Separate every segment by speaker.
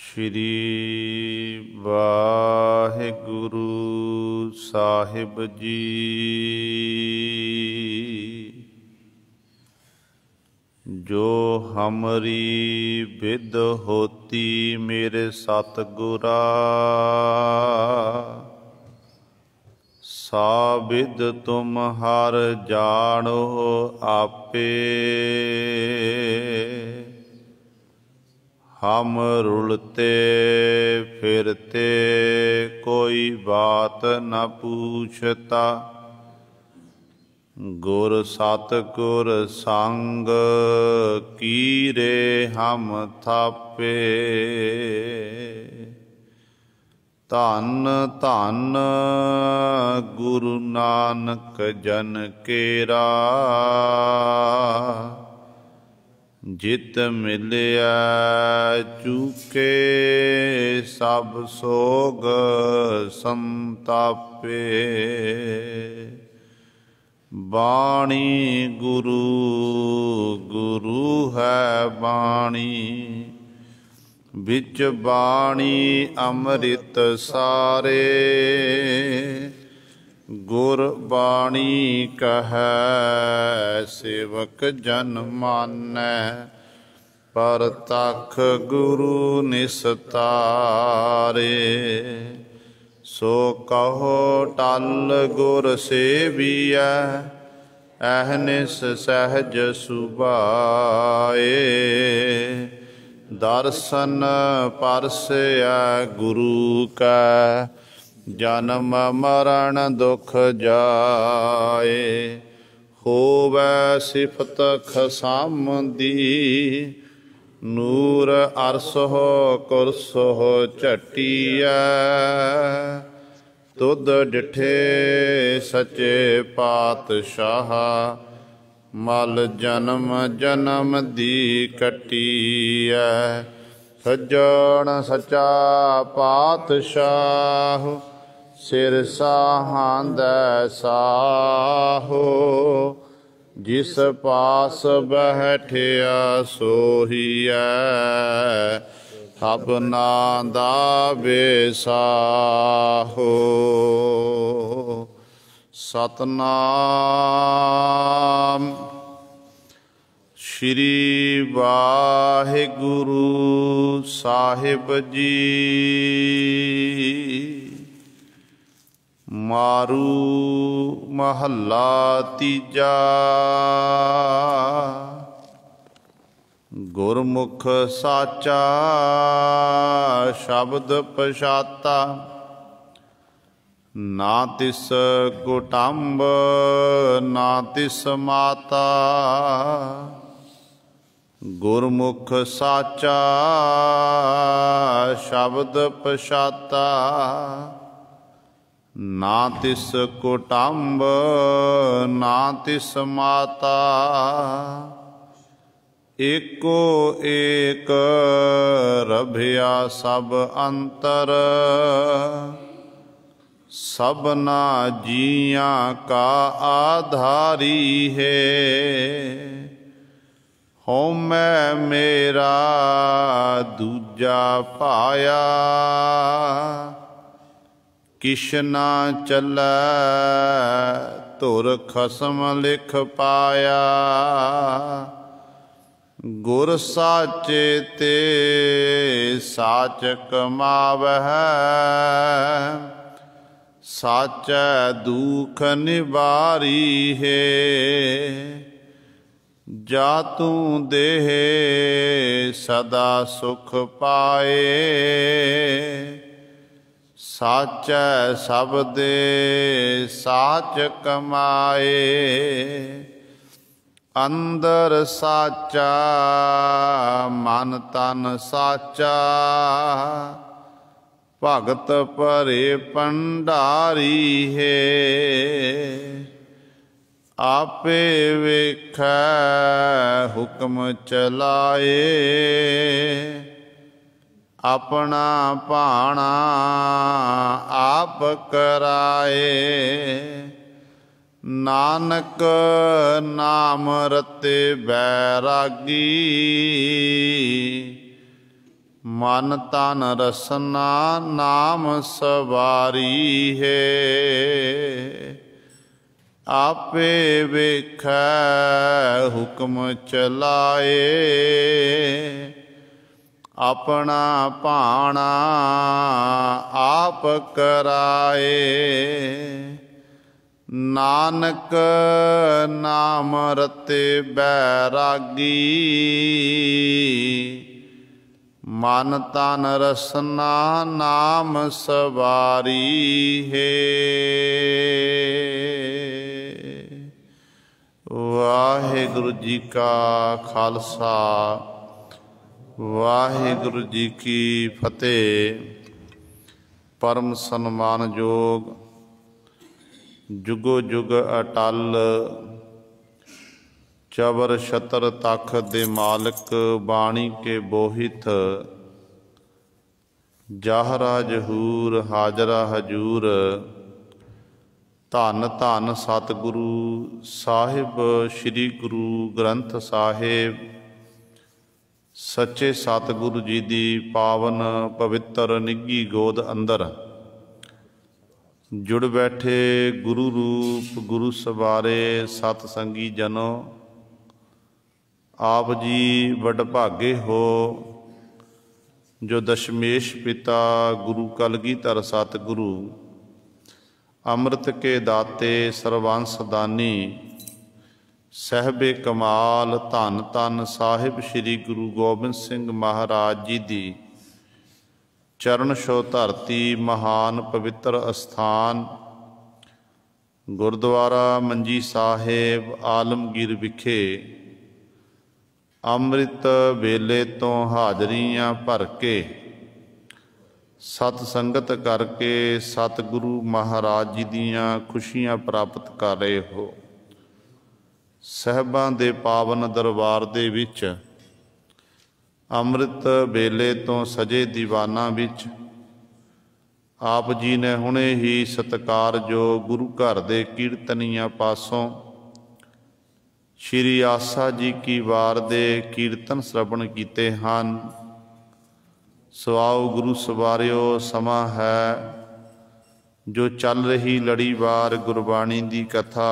Speaker 1: श्री वाहिगुरु साहिब जी। जो हमरी विद होती मेरे सतगुरा, सा विद तुम हर जानो आपे। हम रुलते फिरते कोई बात न पूछता, गुर सतगुर संग कीरे हम थापे। धन धन गुरु नानक जन केरा, जित मिलिया चूके सब सोग संतापे। बाणी गुरु गुरु है बाणी, बिच बाणी अमृत सारे। गुर बाणी कहै सेवक जन मानै, परतख गुरु निस्तारे। सो कहो टल गुर सेविया, अहनिस सहज सुभाए। दर्शन परसया गुरु का, जन्म मरण दुख जाए। होवै सिफत खसामदी, नूर अरसो कुरसो झटिया। तुद डिठे सचे पातशाह, मल जन्म जन्म दी कटिया। सज्जन सचा पातशाह, सिर साहांदै साहो। जिस पास बैठिया सोहिया, सबना दा बेसाहो। सतनाम श्री वाहिगुरु साहिब जी। मारू महला तीजा, गुरमुख साचा शब्द पछाता। ना तिस कुटुंब ना तिस माता, गुरमुख साचा शब्द पछाता। ना तिस कुटुंब ना तिस माता, एको एक रभिया सब अंतर। सबना जिया का आधारी है, होमै मेरा दूजा पाया। किशना चलै धुर खसम लिख पाया। गुर साचे ते साच कमावै, साचै दुख निवारी है। जा तू देह सदा सुख पाए, साचै सबदे साच कमाए। अंदर साचा मन तन साचा, भगत भरे भंडारी है। आपे वेखै हुक्म चलाए, अपना भाणा आप कराए। नानक नाम रते बैरागी, मन तन रसना नाम सवारी है। आपे वेखै हुक्म चलाए, अपना भाणा आप कराए। नानक नाम रते बैरागी, मन तन रसना नाम सवारी है। वाहिगुरु जी का खालसा, वाहिगुरु जी की फतेह। परम सन्मानयोग जुगो जुग अटल चबर छतर तख दे मालिक, बाणी के बोहित जाहरा जहूर हाजरा हजूर। धन धन सतगुरु साहिब श्री गुरु ग्रंथ साहिब, सच्चे सतगुरु जी दी पावन पवित्र निੱਘੀ गोद अंदर जुड़ बैठे गुरु रूप गुरु सवारे सतसंगी जनो। आप जी वडभागे हो जो दशमेश पिता गुरु कलगीधर सतगुरु, अमृत के दाते सर्वांस दानी, सहबे कमाल धन धन साहिब श्री गुरु गोबिंद सिंह महाराज जी दी चरण छो धरती महान पवित्र अस्थान गुरुद्वारा मंजी साहेब आलमगीर विखे अमृत वेले तो हाजरियां भर के सत संगत करके सतगुरु महाराज जी दियां खुशियां प्राप्त कर रहे हो। साहिबां दे पावन दरबार दे विच अमृत वेले तो सजे दीवाना विच आप जी ने हुणे ही सत्कार जो गुरु घर दे कीर्तनिया पासों श्री आसा जी की वार दे कीर्तन श्रवण कीते हन। सवाओ गुरु सवारियो, समा है जो चल रही लड़ीवार गुरबाणी दी कथा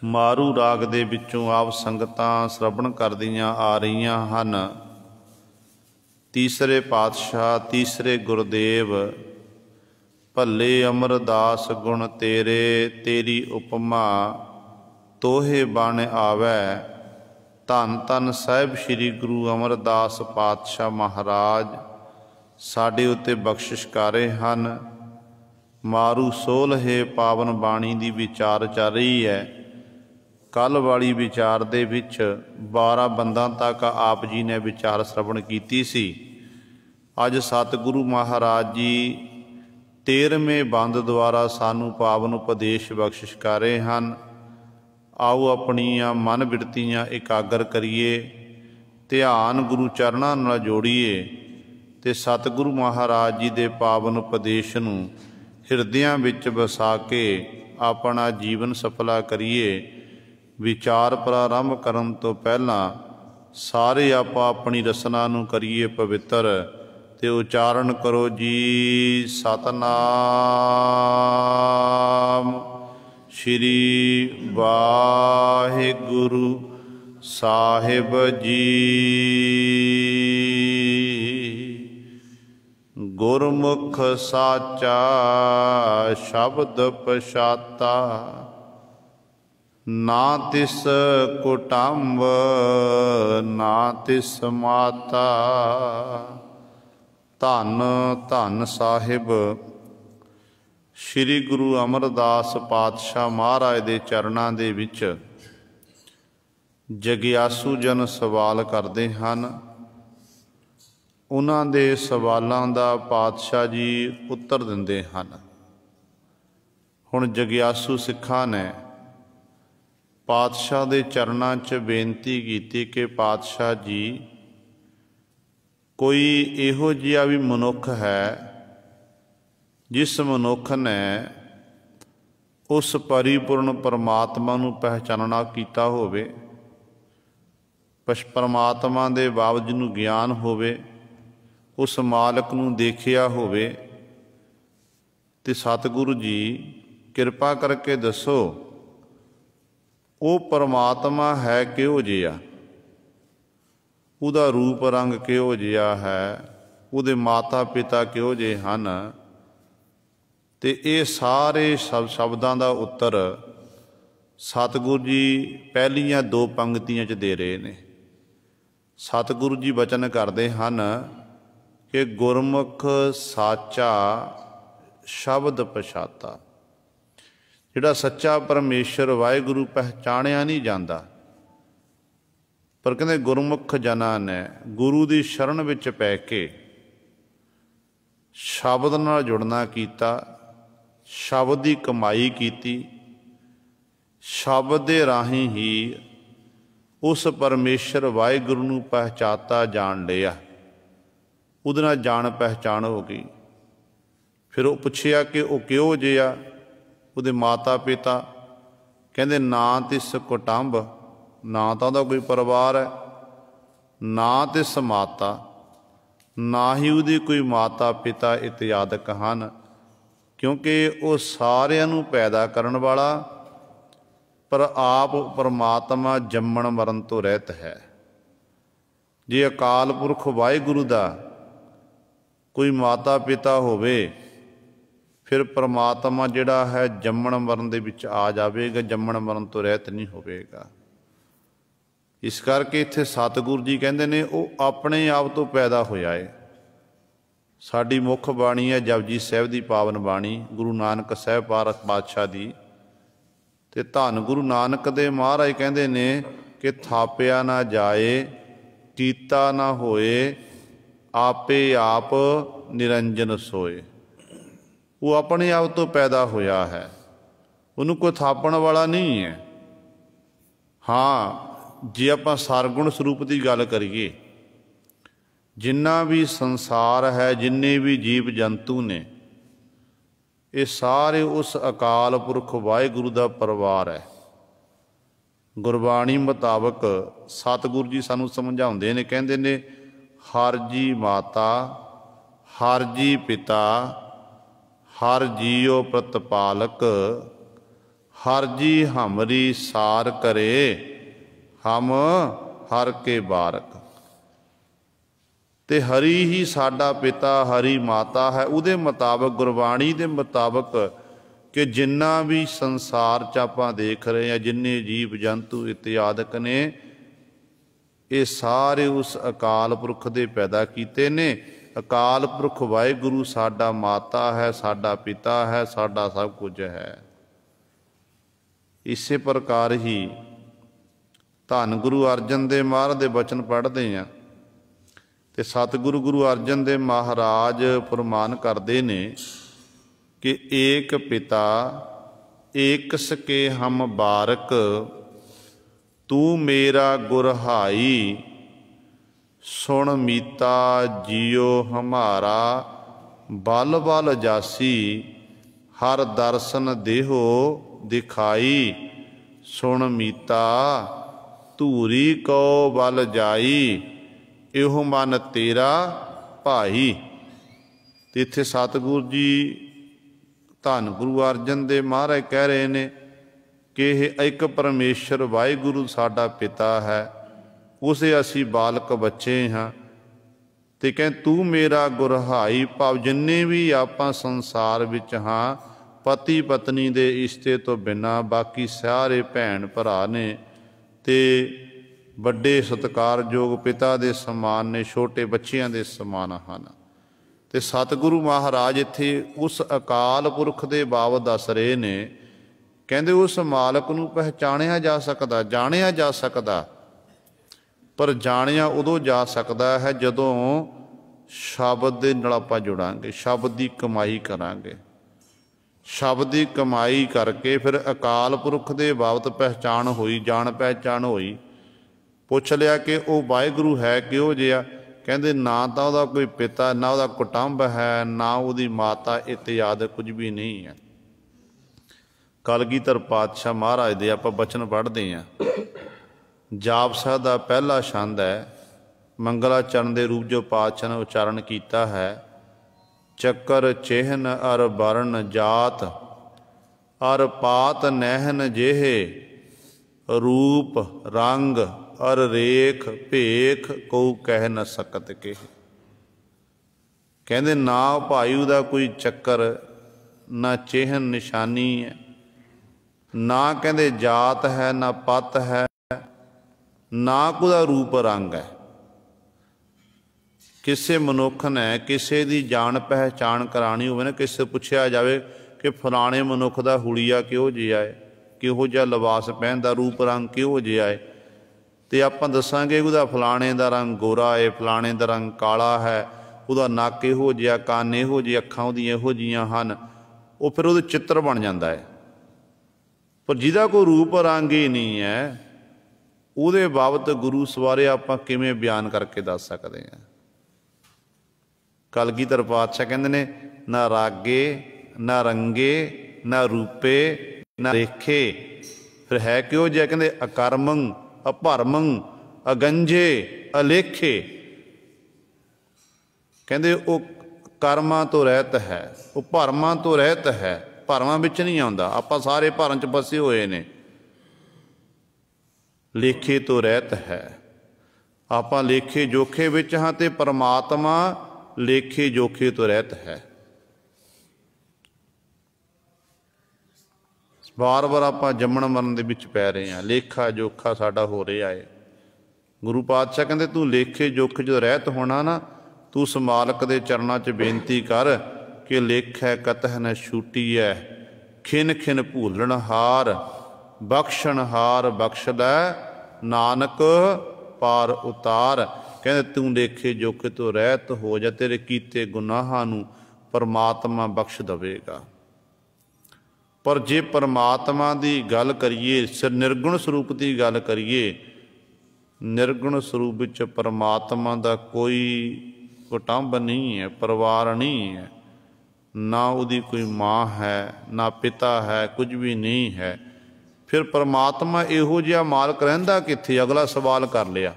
Speaker 1: मारू राग दे विचों आप संगतां श्रवण करदियां आ रहीआं हन। तीसरे पातशाह तीसरे गुरदेव भले अमरदास गुण तेरे, तेरी उपमा तोहे बन आवै। धन धन साहिब श्री गुरु अमरदास पातशाह महाराज साडे उत्ते बख्शिश कर रहे हन। मारू सोलहे पावन बाणी दी विचार चल रही है। कल वाली विचार दे विच 12 बंदा तक आप जी ने विचार श्रवण कीती सी। अज सतगुरु महाराज जी 13वें बंद द्वारा सानू पावन उपदेश बख्शिश कर रहे हैं। आओ अपनियां मन बिरतियां एकागर करिए, ध्यान गुरु चरणों नाल जोड़िए ते सतगुरु महाराज जी दे पावन उपदेश नूं हिरदियां विच वसा के अपना जीवन सफला करिए। विचार प्रारंभ करन तो पहला सारे आपां अपनी रसना नूं करिए पवित्र ते उचारण करो जी सतनाम श्री वाहिगुरु साहिब जी। गुरमुख साचा शब्द पछाता, ना तिस कुटुंब ना तिस माता। धन धन साहिब श्री गुरु अमरदास पातशाह महाराज दे चरणां दे विच जगियासू जन सवाल करते हैं। उन्हां दे सवालों का पातशाह जी उत्तर दिंदे हैं। हुण जगियासू सिखां ने पातशाह दे चरणां च बेनती कीती कि पातशाह जी कोई इहो जिहा भी मनुख है जिस मनुख ने उस परिपूर्ण परमात्मा नूं पहचानना कीता होवे, परमात्मा दे बाबत जिन्हों ज्ञान होवे, उस मालक नूं देखिया होवे, ते सतगुरु जी किरपा करके दसो वो परमात्मा है किहो जिहा, उहदा रूप रंग किहो जिहा है, उहदे माता पिता किहो जे हन। ते ये सारे शब्दां दा उत्तर सतगुरु जी पहलियां दो पंक्तियां च दे रहे ने। सतगुरु जी बचन करते हैं कि गुरमुख साचा शब्द पछाता, जिहड़ा सच्चा परमेश्वर वाहिगुरु पहचानिया नहीं जाता, पर कहते गुरमुख जना ने गुरु की शरण विच पै के शब्द नाल जुड़ना कीता, शब्द की कमाई कीती, शब्द दे राही ही उस परमेश्वर वाहिगुरु नूं पहचाता जान लिया, उहदे नाल जान पहचान हो गई। फिर वो पुछया कि वह किहो जिहा, उहदे माता पिता कहंदे ना तिस कुटुंब, ना तो उहदा कोई परिवार है, ना तिस माता, ना ही उहदी कोई माता पिता इत्यादक हन, क्योंकि वो सारिआं नूं पैदा करन वाला पर आप परमात्मा जम्मण मरण तो रहत है। जे अकाल पुरख वाहिगुरु दा कोई माता पिता होवे, फिर परमात्मा जिहड़ा है जम्मण मरण दे विच आ जावेगा, जम्मण मरण तो रहत नहीं होवेगा। इस करके इत्थे सतगुरु जी कहंदे ने वो अपने आप तो पैदा होया है। साडी मुख बाणी है जपजी साहिब दी पावन बाणी, गुरु नानक साहिब पातशाह दी। ते धन गुरु नानक दे महाराज कहंदे ने कि थापिया ना जाए, कीता ना होए, आपे आप निरंजन सोए। वो अपने आप तो पैदा होया है, उन्होंने कोई थापण वाला नहीं है। हाँ, जे आपां सरगुण स्वरूप की गल करिए, जिन्ना भी संसार है, जिन्ने भी जीव जंतु ने, ये सारे उस अकाल पुरख वाहिगुरु का परिवार है। गुरबाणी मुताबक सतगुरु जी सानू समझाउंदे ने, कहंदे ने हर जी माता, हर जी पिता, हर जीओ प्रतिपालक, हर जी हमरी सार करे, हम हर के बारक। ते हरि ही साडा पिता, हरि माता है। उहदे मुताबक, गुरबाणी दे मुताबक कि जिन्ना भी संसार च आपां देख रहे हैं, जिन्ने जीव जंतु इत्यादक ने, ये सारे उस अकाल पुरख दे पैदा कीते ने। अकाल पुरख वाहिगुरु साडा माता है, साडा पिता है, साडा सब कुछ है। इसे प्रकार ही धन गुरु अर्जन देव महाराज दे बचन पढ़ते हैं ते सतगुरु गुरु अर्जन देव महाराज फरमान करते ने कि एक पिता एक सके हम बारक, तू मेरा गुरहाई, सुन मीता जियो हमारा, बल बल जासी, हर दर्शन देहो दिखाई, सुन मीता धूरी को बल जाई, इहो मन तेरा भाई। ते इत्थे सतगुरु जी धन गुरु अर्जन देव महाराज कह रहे ने कि यह एक परमेश्वर वाहिगुरु साडा पिता है, उसे असी बालक बच्चे हाँ। ते कह तू मेरा गुरहाई, भाव जिन्ने भी आपां संसार विच हाँ, पति पत्नी दे इश्ते तो बिना बाकी सारे भैन भरा ने, ते बड़े सत्कारयोग पिता दे समान ने, छोटे बच्चियां दे समान हन। ते सतगुरु महाराज इत्थे उस अकाल पुरख दे बाबत दस रहे ने, कहंदे उस मालक नूं पहचानिया जा सकदा, जाणिया जा सकदा, पर जाणिया उदों जा सकदा है जदों शब्द दे नाल आपां जुड़ांगे, शब्द की कमाई करांगे। शब्द की कमाई करके फिर अकाल पुरख दे बाबत पहचान होई, जान पहचान होई। पुछ लिया कि वह वाहिगुरु है किहो जिहा, कहंदे ना तो उहदा कोई पिता, ना उहदा कुटुंब है, ना उहदी माता इत्यादि कुछ भी नहीं है। कलगीधर पातशाह महाराज दे आपां बचन पढ़दे हैं ਜਾਪ ਸਾਹਿਬ ਦਾ ਪਹਿਲਾ ਛੰਦ ਹੈ। ਮੰਗਲਾਚਰਨ ਦੇ ਰੂਪ ਜੋ ਪਾਤਸ਼ਾਹ ਨੇ ਉਚਾਰਨ ਕੀਤਾ ਹੈ, ਚੱਕਰ ਚਿਹਨ ਅਰ ਵਰਨ ਜਾਤ ਅਰ ਪਾਤ ਨਹਿਨ ਜਿਹੇ, ਰੂਪ ਰੰਗ ਅਰ ਰੇਖ ਭੇਖ ਕਉ ਕਹਿ ਨ ਸਕਤ ਕੇ। ਕਹਿੰਦੇ ਨਾ ਭਾਈ ਉਹਦਾ ਕੋਈ ਚੱਕਰ, ਨਾ ਚਿਹਨ ਨਿਸ਼ਾਨੀ ਹੈ, ਨਾ ਕਹਿੰਦੇ ਜਾਤ ਹੈ, ਨਾ ਪਤ ਹੈ, ਨਾ ਉਹਦਾ ਰੂਪ ਰੰਗ ਹੈ। ਕਿਸੇ ਮਨੁੱਖ ਨੇ ਕਿਸੇ ਦੀ ਜਾਣ ਪਹਿਚਾਣ ਕਰਾਉਣੀ ਹੋਵੇ ਨਾ, ਕਿਸੇ ਪੁੱਛਿਆ ਜਾਵੇ ਕਿ ਫਲਾਣੇ ਮਨੁੱਖ ਦਾ ਹੁਲੀਆ ਕਿਹੋ ਜਿਹਾ ਹੈ, ਕਿਹੋ ਜਿਹਾ ਲਿਬਾਸ ਪਹਿਨਦਾ, ਰੂਪ ਰੰਗ ਕਿਹੋ ਜਿਹਾ ਹੈ, ਤੇ ਆਪਾਂ ਦੱਸਾਂਗੇ ਉਹਦਾ ਫਲਾਣੇ ਦਾ ਰੰਗ ਗੋਰਾ ਹੈ, ਫਲਾਣੇ ਦਾ ਰੰਗ ਕਾਲਾ ਹੈ, ਉਹਦਾ ਨੱਕ ਇਹੋ ਜਿਹਾ, ਕੰਨ ਇਹੋ ਜਿਹੇ, ਅੱਖਾਂ ਉਹਦੀਆਂ ਇਹੋ ਜਿਹੀਆਂ ਹਨ। ਉਹ ਫਿਰ ਉਹਦੇ ਚਿੱਤਰ ਬਣ ਜਾਂਦਾ ਹੈ। ਪਰ ਜਿਹਦਾ ਕੋਈ ਰੂਪ ਰੰਗ ਹੀ ਨਹੀਂ ਹੈ, ਉਹਦੇ ਬਾਬਤ ਗੁਰੂ ਸਵਾਰੇ ਆਪਾਂ ਕਿਵੇਂ ਬਿਆਨ ਕਰਕੇ ਦੱਸ ਸਕਦੇ ਹਾਂ। ਕਲਗੀਧਰ ਪਾਤਸ਼ਾਹ ਕਹਿੰਦੇ ਨੇ, ਨਾ ਰਾਗੇ ਨਾ ਰੰਗੇ ਨਾ ਰੂਪੇ ਨਾ ਰੇਖੇ। ਫਿਰ ਹੈ ਕਿਉਂ ਜਿਹਾ? ਕਹਿੰਦੇ ਅਕਰਮੰ ਅਭਰਮੰ ਅਗੰਝੇ ਅਲੇਖੇ। ਕਹਿੰਦੇ ਉਹ ਕਰਮਾਂ ਤੋਂ ਰਹਿਤ ਹੈ, ਉਹ ਭਰਮਾਂ ਤੋਂ ਰਹਿਤ ਹੈ, ਭਰਮਾਂ ਵਿੱਚ ਨਹੀਂ ਆਉਂਦਾ। ਆਪਾਂ ਸਾਰੇ ਭਰਮ 'ਚ ਫਸੇ ਹੋਏ ਨੇ। ਲੇਖੇ ਤੋਂ ਰਹਿਤ ਹੈ, ਆਪਾਂ ਲੇਖੇ ਜੋਖੇ ਵਿੱਚ ਹਾਂ, ਤੇ ਪਰਮਾਤਮਾ ਲੇਖੇ ਜੋਖੇ ਤੋਂ ਰਹਿਤ ਹੈ। ਵਾਰ ਵਾਰ ਆਪਾਂ ਜੰਮਣ ਮਰਨ ਦੇ ਵਿੱਚ ਪੈ ਰਹੇ ਹਾਂ, ਲੇਖਾ ਜੋਖਾ ਸਾਡਾ ਹੋ ਰਿਹਾ ਹੈ। ਗੁਰੂ ਪਾਤਸ਼ਾਹ ਕਹਿੰਦੇ ਤੂੰ ਲੇਖੇ ਜੋਖੇ ਜਦੋਂ ਰਹਿਤ ਹੋਣਾ ਨਾ, ਤੂੰ ਉਸ ਮਾਲਕ ਦੇ ਚਰਨਾਂ 'ਚ ਬੇਨਤੀ ਕਰ ਕਿ ਲੇਖੈ ਕਤਹਿ ਨ ਛੂਟੀਐ, ਖਿਨ ਖਿਨ ਭੂਲਣ ਹਾਰ, ਬਖਸ਼ਣ ਹਾਰ ਬਖਸ਼ ਲੈ, ਨਾਨਕ ਪਾਰ ਉਤਾਰ। ਕਹਿੰਦੇ ਤੂੰ ਲੇਖੇ ਜੋਖੇ ਤੋਂ ਰਹਿਤ ਹੋ ਜਾ, ਤੇਰੇ ਕੀਤੇ ਗੁਨਾਹਾਂ ਨੂੰ ਪਰਮਾਤਮਾ ਬਖਸ਼ ਦੇਵੇਗਾ। ਪਰ ਜੇ ਪਰਮਾਤਮਾ ਦੀ ਗੱਲ ਕਰੀਏ, ਨਿਰਗੁਣ ਸਰੂਪ ਦੀ ਗੱਲ ਕਰੀਏ, ਨਿਰਗੁਣ ਸਰੂਪ ਵਿੱਚ ਪਰਮਾਤਮਾ ਦਾ ਕੋਈ ਕੁਟੁੰਬ ਨਹੀਂ ਹੈ, ਪਰਿਵਾਰ ਨਹੀਂ ਹੈ, ਨਾ ਉਹਦੀ ਕੋਈ ਮਾਂ ਹੈ, ਨਾ ਪਿਤਾ ਹੈ, ਕੁਝ ਵੀ ਨਹੀਂ ਹੈ। ਫਿਰ ਪਰਮਾਤਮਾ ਇਹੋ ਜਿਹਾ ਮਾਲਕ ਰਹਿੰਦਾ ਕਿੱਥੇ? ਅਗਲਾ ਸਵਾਲ ਕਰ ਲਿਆ।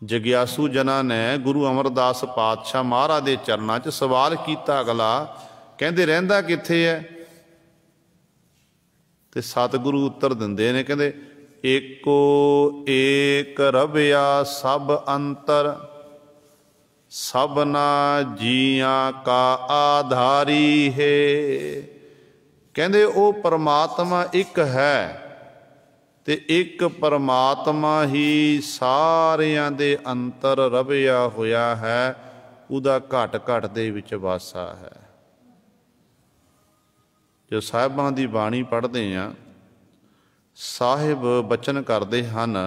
Speaker 1: ਜਗਿਆਸੂ ਜਨਾਂ ਨੇ ਗੁਰੂ ਅਮਰਦਾਸ ਪਾਤਸ਼ਾਹ ਮਹਾਰਾਜ ਦੇ ਚਰਨਾਂ 'ਚ ਸਵਾਲ ਕੀਤਾ। ਅਗਲਾ ਕਹਿੰਦੇ ਰਹਿੰਦਾ ਕਿੱਥੇ ਹੈ? ਤੇ ਸਤਿਗੁਰੂ ਉੱਤਰ ਦਿੰਦੇ ਨੇ, ਕਹਿੰਦੇ ਏਕੋ ਏਕ ਰਵਿਆ ਸਭ ਅੰਤਰ, ਸਭਨਾ ਜੀਆਂ ਕਾ ਆਧਾਰੀ ਹੈ। ਕਹਿੰਦੇ ਉਹ ਪਰਮਾਤਮਾ ਇੱਕ ਹੈ, ਤੇ ਇੱਕ ਪਰਮਾਤਮਾ ਹੀ ਸਾਰਿਆਂ ਦੇ ਅੰਤਰ ਰਵਿਆ ਹੋਇਆ ਹੈ, ਉਹਦਾ ਘਟ ਘਟ ਦੇ ਵਿੱਚ ਵਾਸਾ ਹੈ। ਜੋ ਸਾਹਿਬਾਂ ਦੀ ਬਾਣੀ ਪੜ੍ਹਦੇ ਹਾਂ, ਸਾਹਿਬ ਬਚਨ ਕਰਦੇ ਹਨ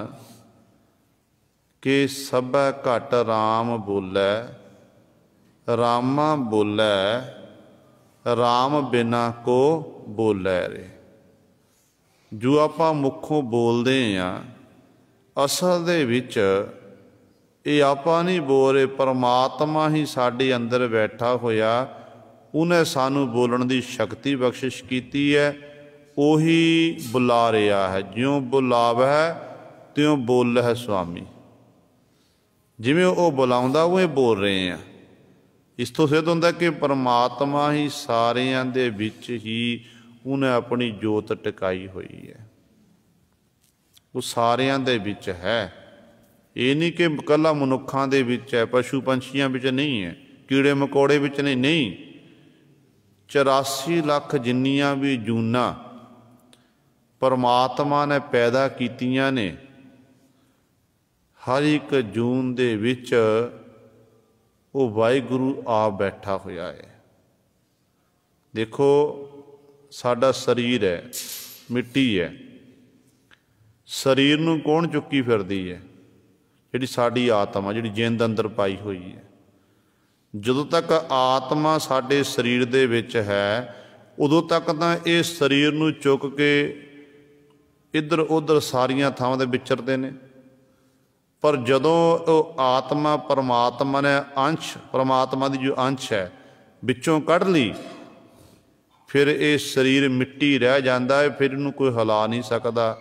Speaker 1: ਕਿ ਸਭੈ ਘਟ ਰਾਮ ਬੋਲੈ, ਰਾਮਾ ਬੋਲੈ, ਰਾਮ ਬਿਨਾ ਕੋ ਬੋਲੈ ਰੇ। ਜੋ ਆਪਾਂ ਮੁੱਖੋਂ ਬੋਲਦੇ ਹਾਂ, ਅਸਲ ਦੇ ਵਿੱਚ ਇਹ ਆਪਾਂ ਨਹੀਂ ਬੋਲ ਰਹੇ, ਪਰਮਾਤਮਾ ਹੀ ਸਾਡੇ ਅੰਦਰ ਬੈਠਾ ਹੋਇਆ, ਉਹਨੇ ਸਾਨੂੰ ਬੋਲਣ ਦੀ ਸ਼ਕਤੀ ਬਖਸ਼ਿਸ਼ ਕੀਤੀ ਹੈ। ਉਹੀ ਬੁਲਾ ਰਿਹਾ ਹੈ, ਜਿਉਂ ਬੁਲਾਵੈ ਤਿਉਂ ਬੋਲੈ ਸੁਆਮੀ। ਜਿਵੇਂ ਉਹ ਬੁਲਾਉਂਦਾ ਉਵੇਂ ਬੋਲ ਰਹੇ ਹਾਂ। ਇਸ ਤੋਂ ਸਿੱਧ ਹੁੰਦਾ ਕਿ ਪਰਮਾਤਮਾ ਹੀ ਸਾਰਿਆਂ ਦੇ ਵਿੱਚ ਹੀ ਉਹਨੇ ਆਪਣੀ ਜੋਤ ਟਿਕਾਈ ਹੋਈ ਹੈ। ਉਹ ਸਾਰਿਆਂ ਦੇ ਵਿੱਚ ਹੈ। ਇਹ ਨਹੀਂ ਕਿ ਇਕੱਲਾ ਮਨੁੱਖਾਂ ਦੇ ਵਿੱਚ ਹੈ, ਪਸ਼ੂ ਪੰਛੀਆਂ ਵਿੱਚ ਨਹੀਂ ਹੈ, ਕੀੜੇ ਮਕੌੜੇ ਵਿੱਚ ਨਹੀਂ। 84 ਲੱਖ ਜਿੰਨੀਆਂ ਵੀ ਜੂਨਾਂ ਪਰਮਾਤਮਾ ਨੇ ਪੈਦਾ ਕੀਤੀਆਂ ਨੇ, ਹਰ ਇੱਕ ਜੂਨ ਦੇ ਵਿੱਚ ਉਹ ਵਾਹਿਗੁਰੂ ਆਪ ਬੈਠਾ ਹੋਇਆ ਹੈ। ਦੇਖੋ ਸਾਡਾ ਸਰੀਰ ਹੈ, ਮਿੱਟੀ ਹੈ, ਸਰੀਰ ਨੂੰ ਕੌਣ ਚੁੱਕੀ ਫਿਰਦੀ ਹੈ? ਜਿਹੜੀ ਸਾਡੀ ਆਤਮਾ, ਜਿਹੜੀ ਜਿੰਦ ਅੰਦਰ ਪਾਈ ਹੋਈ ਹੈ। ਜਦੋਂ ਤੱਕ ਆਤਮਾ ਸਾਡੇ ਸਰੀਰ ਦੇ ਵਿੱਚ ਹੈ, ਉਦੋਂ ਤੱਕ ਤਾਂ ਇਹ ਸਰੀਰ ਨੂੰ ਚੁੱਕ ਕੇ ਇੱਧਰ ਉੱਧਰ ਸਾਰੀਆਂ ਥਾਵਾਂ 'ਤੇ ਵਿਚਰਦੇ ਨੇ। ਪਰ ਜਦੋਂ ਉਹ ਆਤਮਾ ਪਰਮਾਤਮਾ ਨੇ ਅੰਸ਼, ਪਰਮਾਤਮਾ ਦੀ ਜੋ ਅੰਸ਼ ਹੈ, ਵਿੱਚੋਂ ਕੱਢ ਲਈ, ਫਿਰ ਇਹ ਸਰੀਰ ਮਿੱਟੀ ਰਹਿ ਜਾਂਦਾ ਹੈ। ਫਿਰ ਇਹਨੂੰ ਕੋਈ ਹਿਲਾ ਨਹੀਂ ਸਕਦਾ,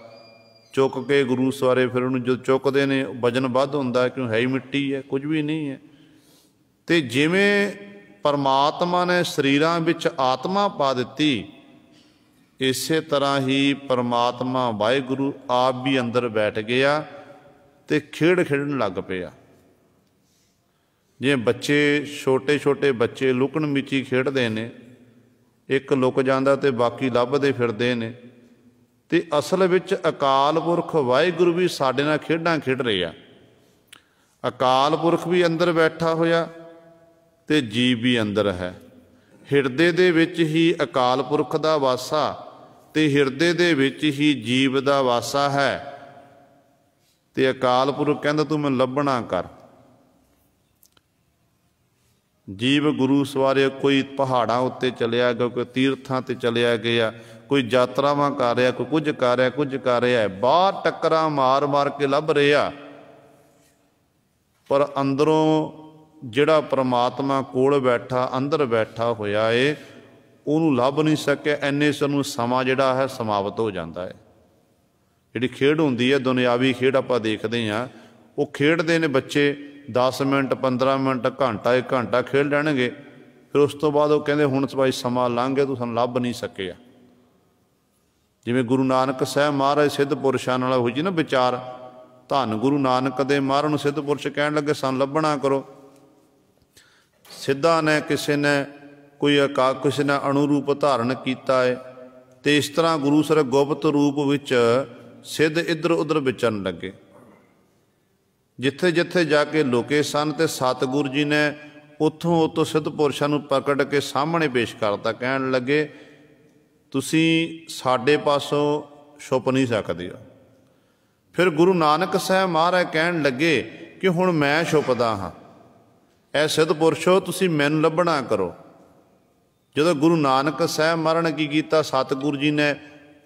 Speaker 1: चुक के गुरु सवारे फिर उन्होंने जो चुकते हैं वजन वध होंदा, क्यों है ही मिट्टी है, कुछ भी नहीं है। तो जिमें परमात्मा ने शरीरां विच आत्मा पा दिती, इसे तरह ही परमात्मा वाहिगुरु आप भी अंदर बैठ गया तो खेड खेडन लग पिया। जिवें बच्चे छोटे छोटे बच्चे लुकण मिची खेडते ने, एक लुक जाता तो बाकी लभदे फिरदे ने, ते असल विच अकाल पुरख वाहिगुरु भी साडे नाल खेडां खेड रहे आ। अकाल पुरख भी अंदर बैठा होया ते जीव भी अंदर है। हिरदे दे विच ही अकाल पुरख दा वासा ते हिरदे दे विच ही जीव दा वासा है। ते अकाल पुरख कहंदा तू मैं लभना कर। जीव गुरु सवारे कोई पहाड़ां उत्ते चलिया गया, कोई तीर्थां ते चलिया गया, कोई यात्रावां कर रहा, कोई कुछ कर रहा, कुछ कर रहा है, बाहर टक्करां मार मार के लभ रहा, पर अंदरों जिहड़ा परमात्मा कोल बैठा अंदर बैठा होया है उहनूं लभ नहीं सकिया। इन्ने सानूं समा जिहड़ा है समाप्त हो जाता है। जिहड़ी खेड हुंदी है दुनियावी खेड आपां देखदे हां, वो खेडदे ने बच्चे 10 मिनट 15 मिनट घंटा 1 घंटा खेड लैणगे, फिर उस तो बाद वो कहंदे हुण भाई समा लंघ गया, तूं सानूं लभ नहीं सकिया। जिवें गुरु नानक साहब महाराज सिद्ध पुरुषां नाल होई जी ना विचार, धन गुरु नानक दे महाराज नूं सिद्ध पुरुष कहण लगे सानूं लभणा करो। सिद्धा ने किसी ने कोई किसी ने अणुरूप धारण किया है, तो इस तरह गुरु सर गुप्त रूप विच सिद्ध इधर उधर विचरण लगे। जिथे जिथे जाके लुके सन ते सतगुरु जी ने उत्थों सिद्ध पुरुषां नूं पकड़ के सामने पेश करता, कहण लगे तुसीं साडे पासों छुप नहीं सकदे हो। फिर गुरु नानक साहब महाराज कहण लगे कि हुण मैं छुपदा हाँ, ऐ सिद्ध पुरुषो तुसीं मैनूं लभणा करो। जदों गुरु नानक साहब महाराज ने की कीता, सतगुरु जी ने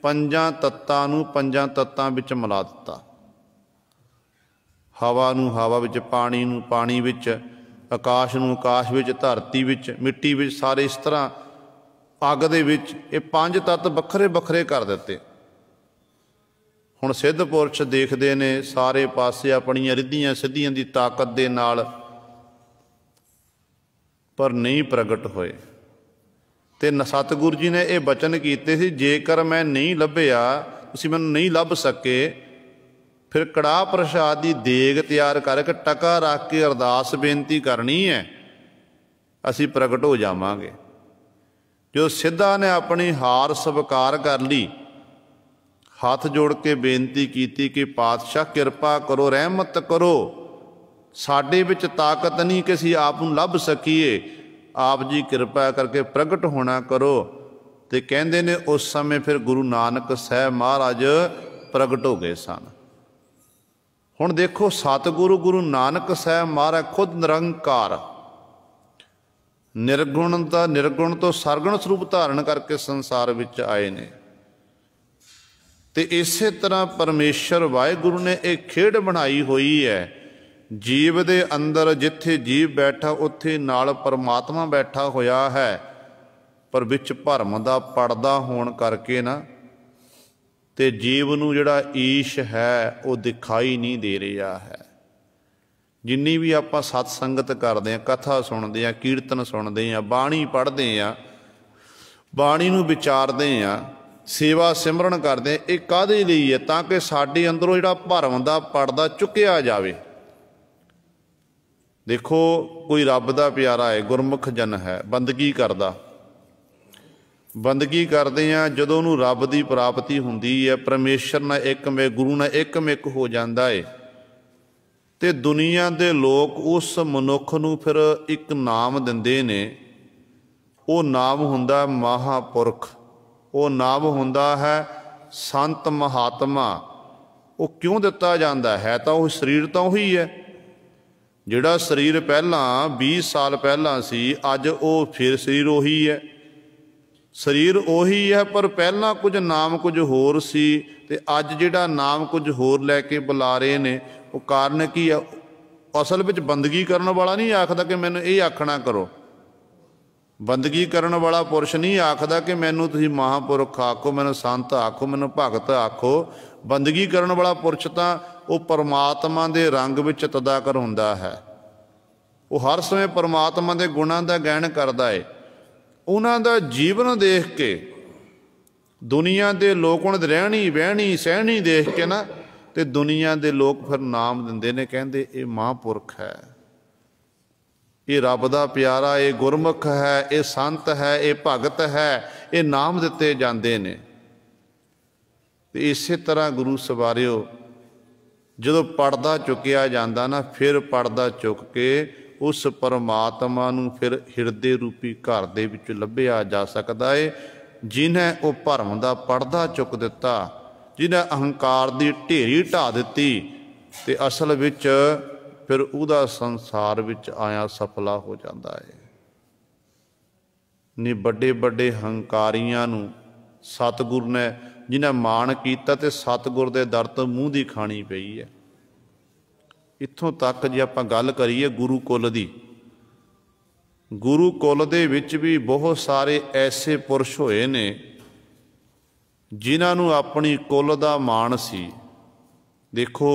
Speaker 1: 5 तत्तां नूं 5 तत्तां विच मिला दिता। हवा नूं हवा विच, पानी नूं पानी विच, आकाश नूं आकाश विच, धरती विच, मिट्टी विच, सारे इस तरह अग दे विच, ये 5 तत्त बखरे बखरे कर दिते। हुण सिद्ध पुरुष देखदे ने सारे पासे अपणियां रिद्धियां सिद्धियां दी ताकत दे नाल, पर नहीं प्रगट होए। ते सतगुरु जी ने यह बचन कीते सी, जेकर मैं नहीं लभ्या, तुसीं मैनूं नहीं लभ सके, फिर कड़ाह प्रसाद की देग तैयार करके टका रख के अरदास बेनती करनी है, असीं प्रगट हो जावांगे। जो सिद्धा ने अपनी हार स्वीकार कर ली, हाथ जोड़ के बेनती की कि पातशाह किरपा करो, रहमत करो, साडे विच ताकत नहीं कि असीं आप नूं लभ सकीए, आप जी किरपा करके प्रगट होना करो। तो कहंदे ने उस समय फिर गुरु नानक साहब महाराज प्रगट हो गए सन। हुण देखो सतगुरु गुरु नानक साहब महाराज खुद निरंकार निर्गुण तो सरगुण स्वरूप धारण करके संसार विच आए ने। ते इसे तरह परमेश्वर वाहिगुरु ने एक खेड बनाई हुई है। जीव दे अंदर जिथे जीव बैठा उत्थे नाल परमात्मा बैठा होया है, पर विच भरम दा पड़दा होण करके ना ते जीव नूं जिहड़ा ईश है वो दिखाई नहीं दे रहा है। जिन्नी भी आपां सत्संगत करदे हां, कथा सुणदे हां, कीर्तन सुणदे हां, बाणी पढ़दे हां, बाणी नूं विचारदे हां, सेवा सिमरन करदे हां, इह काहदे लई है? तां कि साडे अंदरों जिहड़ा भरम दा पड़दा चुकिया जावे। देखो कोई रब दा प्यारा है, गुरमुख जन है, बंदगी करदा, बंदगी करते हैं, जदों उहनूं रब की प्राप्ति हुंदी है, परमेश्वर नाल एकमेक गुरु नाल एकमेक हो जाता है, तो दुनिया के लोग उस मनुख नूं फिर एक नाम दिंदे ने। वो नाम हुंदा महापुरख, वो नाम हुंदा है संत महात्मा। वो क्यों दिता जाता है? तो वो शरीर तो उही है जिहड़ा शरीर पहलां 20 साल पहलां सी, अज वो फिर शरीर उही है। शरीर उही है, पर पहलां कुछ नाम कुछ होर सी, ते अज जिहड़ा नाम कुछ होर लैके बुला रहे ने। वो कारण की है? असल विच बंदगी करन वाला नहीं आखदा कि मैनूं ये आखना करो, ਬੰਦਗੀ ਕਰਨ ਵਾਲਾ ਪੁਰਸ਼ ਨਹੀਂ ਆਖਦਾ ਕਿ ਮੈਨੂੰ ਤੁਸੀਂ ਮਹਾਂਪੁਰਖ ਆਖੋ, ਮੈਨੂੰ ਸੰਤ ਆਖੋ, ਮੈਨੂੰ ਭਗਤ ਆਖੋ। ਬੰਦਗੀ ਕਰਨ ਵਾਲਾ ਪੁਰਸ਼ ਤਾਂ ਉਹ ਪਰਮਾਤਮਾ ਦੇ ਰੰਗ ਵਿੱਚ ਤਦਾਕਰ ਹੁੰਦਾ ਹੈ। ਉਹ ਹਰ ਸਮੇਂ ਪਰਮਾਤਮਾ ਦੇ ਗੁਣਾਂ ਦਾ ਗਾਇਨ ਕਰਦਾ ਹੈ। ਉਹਨਾਂ ਦਾ ਜੀਵਨ ਦੇਖ ਕੇ, ਦੁਨੀਆ ਦੇ ਲੋਕ ਉਹਨਾਂ ਦੀ ਰਹਿਣੀ ਬਹਿਣੀ ਸਹਿਣੀ ਦੇਖ ਕੇ ਨਾ, ਤੇ ਦੁਨੀਆ ਦੇ ਲੋਕ ਫਿਰ ਨਾਮ ਦਿੰਦੇ ਨੇ, ਕਹਿੰਦੇ ਇਹ ਮਹਾਂਪੁਰਖ ਹੈ, ਇਹ ਰੱਬ ਦਾ ਪਿਆਰਾ, ਇਹ ਗੁਰਮੁਖ ਹੈ, ਇਹ ਸੰਤ ਹੈ, ਇਹ ਭਗਤ ਹੈ, ਇਹ ਨਾਮ ਦਿੱਤੇ ਜਾਂਦੇ ਨੇ। ਤੇ ਇਸੇ ਤਰ੍ਹਾਂ ਗੁਰੂ ਸਵਾਰਿਓ, ਜਦੋਂ ਪਰਦਾ ਚੁੱਕਿਆ ਜਾਂਦਾ ਨਾ, ਫਿਰ ਪਰਦਾ ਚੁੱਕ ਕੇ ਉਸ ਪਰਮਾਤਮਾ ਨੂੰ ਫਿਰ ਹਿਰਦੇ ਰੂਪੀ ਘਰ ਦੇ ਵਿੱਚ ਲੱਭਿਆ ਜਾ ਸਕਦਾ ਏ। ਜਿਹਨੇ ਉਹ ਭਰਮ ਦਾ ਪਰਦਾ ਚੁੱਕ ਦਿੱਤਾ, ਜਿਹਨੇ ਅਹੰਕਾਰ ਦੀ ਢੇਰੀ ਢਾਹ ਦਿੱਤੀ, ਤੇ ਅਸਲ ਵਿੱਚ ਫਿਰ ਉਹਦਾ ਸੰਸਾਰ ਵਿੱਚ ਆਇਆ ਸਫਲਾ ਹੋ ਜਾਂਦਾ ਹੈ। ਨਹੀਂ ਵੱਡੇ ਵੱਡੇ ਹੰਕਾਰੀਆਂ ਨੂੰ ਸਤਿਗੁਰ ਨੇ ਜਿਹਨੇ ਮਾਣ ਕੀਤਾ, ਤੇ ਸਤਿਗੁਰ ਦੇ ਦਰ ਤੋਂ ਮੂੰਹ ਦੀ ਖਾਣੀ ਪਈ ਹੈ। ਇੱਥੋਂ ਤੱਕ ਜੇ ਆਪਾਂ ਗੱਲ ਕਰੀਏ ਗੁਰੂ ਕੁਲ ਦੀ, ਗੁਰੂ ਕੁਲ ਦੇ ਵਿੱਚ ਵੀ ਬਹੁਤ ਸਾਰੇ ਐਸੇ ਪੁਰਸ਼ ਹੋਏ ਨੇ ਜਿਨ੍ਹਾਂ ਨੂੰ ਆਪਣੀ ਕੁਲ ਦਾ ਮਾਣ ਸੀ। ਦੇਖੋ,